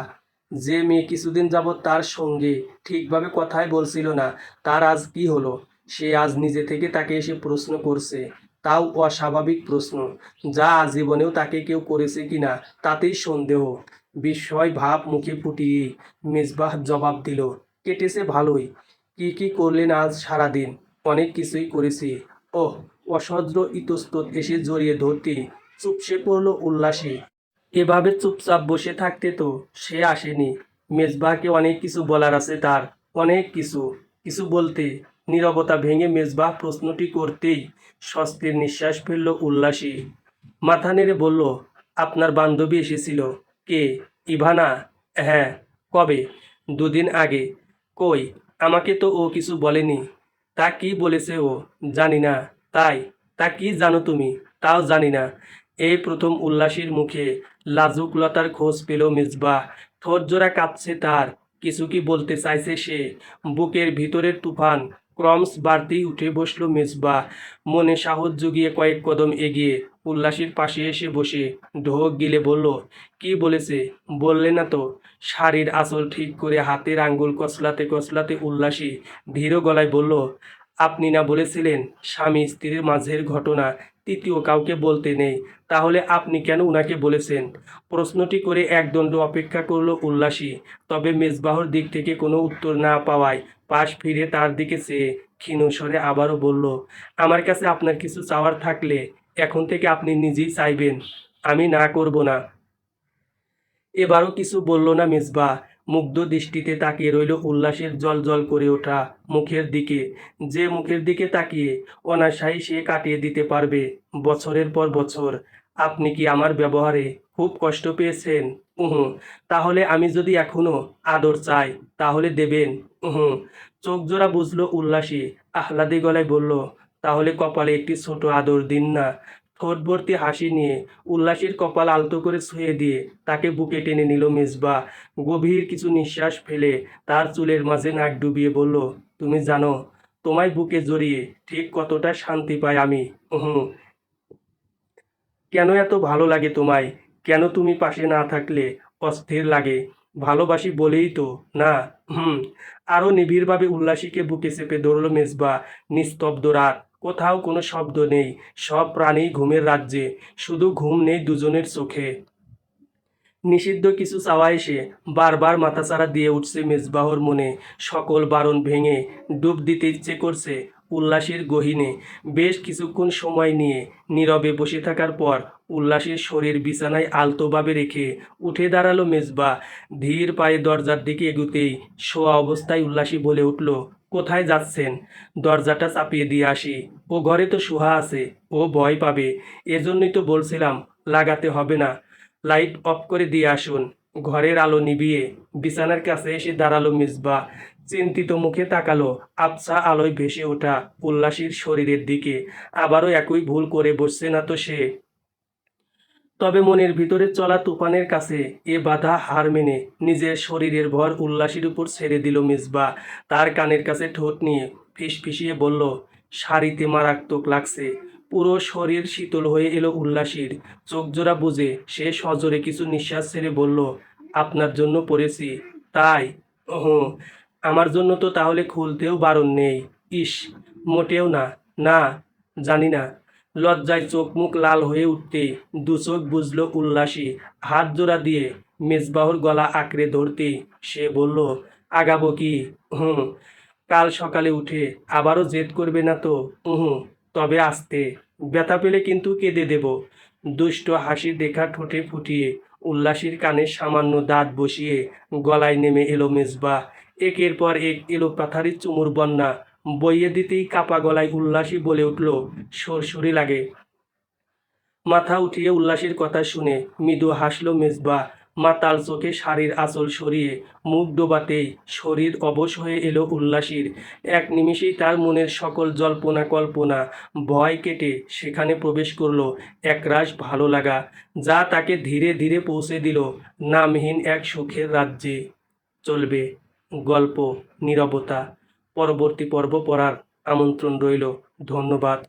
[SPEAKER 1] যে মেয়ে কিছুদিন যাবৎ তার সঙ্গে ঠিকভাবে কথাই বলছিল না, তার আজ কি হলো? সে আজ নিজে থেকে তাকে এসে প্রশ্ন করছে, তাও অস্বাভাবিক প্রশ্ন, যা আজীবনেও তাকে কেউ করেছে কিনা তাতেই সন্দেহ। বিস্ময় ভাব মুখে ফুটিয়ে মেজবাহ জবাব দিল, কেটেছে ভালোই। কি কি করলেন আজ সারাদিন? অনেক কিছুই করেছি। ওহ! অসহ্য ইতস্তত এসে জড়িয়ে ধরতে চুপসে পড়ল উল্লাসী। এভাবে চুপচাপ বসে থাকতে তো সে আসেনি। মেজবাহকে অনেক কিছু বলার আছে তার, অনেক কিছু। কিছু বলতে নীরবতা ভেঙে মেজবাহ প্রশ্নটি করতেই স্বস্তির নিঃশ্বাস ফেলল উল্লাসী। মাথা নেড়ে বলল, আপনার বান্ধবী এসেছিল? কে? ইভানা? হ্যাঁ। কবে? দুদিন আগে। কই, আমাকে তো ও কিছু বলেনি। তা কি বলেছে ও? জানি না। তাই? তা কি জানো তুমি? তাও জানি না। এই প্রথম উল্লাসীর মুখে লাজুকলতার খোঁজ পেল মেজবাহ। ঠোঁট জোড়া কাঁপছে তার। কিছু কি বলতে চাইছে সে? বুকের ভিতরের তুফান ক্রমশ বাড়তেই উঠে বসলো মেজবাহ। মনে সাহস জুগিয়ে কয়েক কদম এগিয়ে উল্লাসীর পাশে এসে বসে ঢোক গিলে বলল, কি বলেছে? বললে না তো? শাড়ির আঁচল ঠিক করে হাতের আঙ্গুল কচলাতে কচলাতে উল্লাসী ধীর গলায় বলল, আপনি না বলেছিলেন স্বামী স্ত্রীর মাঝের ঘটনা তৃতীয় কাউকে বলতে নেই, তাহলে আপনি কেন উনাকে বলেছেন? প্রশ্নটি করে একদণ্ড অপেক্ষা করলো উল্লাসী। তবে মেজবাহর দিক থেকে কোনো উত্তর না পাওয়ায় পাশ ফিরে তার দিকে চেয়ে ক্ষীণ স্বরে আবারও বলল, আমার কাছে আপনার কিছু চাওয়ার থাকলে এখন থেকে আপনি নিজেই চাইবেন। আমি না করব না। এবারও কিছু বলল না মেজবা। মুগ্ধ দৃষ্টিতে তাকিয়ে রইল উল্লাসের জ্বলজ্বল করে ওঠা মুখের দিকে, যে মুখের দিকে তাকিয়ে অনায়াসেই সে কাটিয়ে দিতে পারবে বছরের পর বছর। আপনি কি আমার ব্যবহারে খুব কষ্ট পেয়েছেন? উহুঁ। তাহলে আমি যদি এখনো আদর চাই, তাহলে দেবেন? উহুঁ। চোখ জোড়া বুঝলো উল্লাসী, আহ্লাদে গলায় বলল, তাহলে কপালে একটি ছোট আদর দিন না। ঠোঁট ভর্তি হাসি নিয়ে উল্লাসীর কপাল আলতো করে ছুঁয়ে দিয়ে তাকে বুকে টেনে নিল মেজবা। গভীর কিছু নিঃশ্বাস ফেলে তার চুলের মাঝে নাক ডুবিয়ে বলল, তুমি জানো তোমায় বুকে জড়িয়ে ঠিক কতটা শান্তি পাই আমি? হুম। কেন এত ভালো লাগে তোমায়? কেন তুমি পাশে না থাকলে অস্থির লাগে? ভালোবাসি বলেই তো, না? হুম। আরো নিবিড়ভাবে উল্লাসীকে বুকে চেপে ধরল মেজবা। নিস্তব্ধ রাত, কোথাও কোনো শব্দ নেই, সব প্রাণী ঘুমের রাজ্যে, শুধু ঘুম নেই দুজনের চোখে। নিষিদ্ধ কিছু চাওয়া এসে বারবার মাথাচাড়া দিয়ে উঠছে মেজবাহর মনে। সকল বারণ ভেঙে ডুব দিতে ইচ্ছে করছে উল্লাসের গহীনে। বেশ কিছুক্ষণ সময় নিয়ে নীরবে বসে থাকার পর উল্লাসের শরীর বিছানায় আলতোভাবে রেখে উঠে দাঁড়ালো মেজবা। ধীর পায়ে দরজার দিকে এগুতেই শোয়া অবস্থায় উল্লাসী বলে উঠল, কোথায় যাচ্ছেন? দরজাটা চাপিয়ে দিয়ে আসি। ও ঘরে তো সুহা আছে, ও ভয় পাবে। এজন্যই তো বলছিলাম লাগাতে হবে না। লাইট অফ করে দিয়ে আসুন। ঘরের আলো নিভিয়ে বিছানার কাছে এসে দাঁড়ালো মিসবা। চিন্তিত মুখে তাকালো আবছা আলোয় ভেসে ওঠা উল্লাসীর শরীরের দিকে। আবারও একই ভুল করে বসছে না তো সে? তবে মনের ভিতরে চলা তুফানের কাছে এ বাধা হার মেনে নিজের শরীরের ভর উল্লাসীর উপর ছেড়ে দিল মিসবা। তার কানের কাছে ঠোঁট নিয়ে ফিসফিসিয়ে বলল, শাড়িতে মারাত্মক লাগছে। পুরো শরীর শীতল হয়ে এলো উল্লাসীর। চোখ জোড়া বুজে সে সজোরে কিছু নিঃশ্বাস ছেড়ে বলল, আপনার জন্য পড়েছি তাই? হুম। আমার জন্য তো তাহলে খুলতেও বারণ নেই। ইস, মোটেও না। না, জানি না। লজ্জায় চোখ মুখ লাল হয়ে উঠতেই দু চোখ বুঝল উল্লাসী। হাত জোড়া দিয়ে মেজবাহুর গলা আঁকড়ে ধরতেই সে বলল, আগাবো কি? হুম। কাল সকালে উঠে আবারও জেদ করবে না তো? হুম। তবে আস্তে, ব্যথা পেলে কিন্তু কেঁদে দেব। দুষ্ট হাসি দেখা ঠোঁটে ফুটিয়ে উল্লাসীর কানে সামান্য দাঁত বসিয়ে গলায় নেমে এলো মেজবা। একের পর এক এলো পাথারি চুমুর বন্যা। বইয়ে দিতেই কাপা গলায় উল্লাসী বলে উঠল, সুরসুরি লাগে। মাথা উঠিয়ে উল্লাসীর কথা শুনে মৃদু হাসল মেজবা। মাতাল চোখে শাড়ির আঁচল সরিয়ে মুখ ডোবাতেই শরীর অবশ হয়ে এলো উল্লাসীর। এক নিমিষেই তার মনের সকল জল্পনা কল্পনা ভয় কেটে সেখানে প্রবেশ করলো একরাশ ভালো লাগা, যা তাকে ধীরে ধীরে পৌঁছে দিল নামহীন এক সুখের রাজ্যে। চলবে গল্প নীরবতা। পরবর্তী পর্ব পড়ার আমন্ত্রণ রইল। ধন্যবাদ।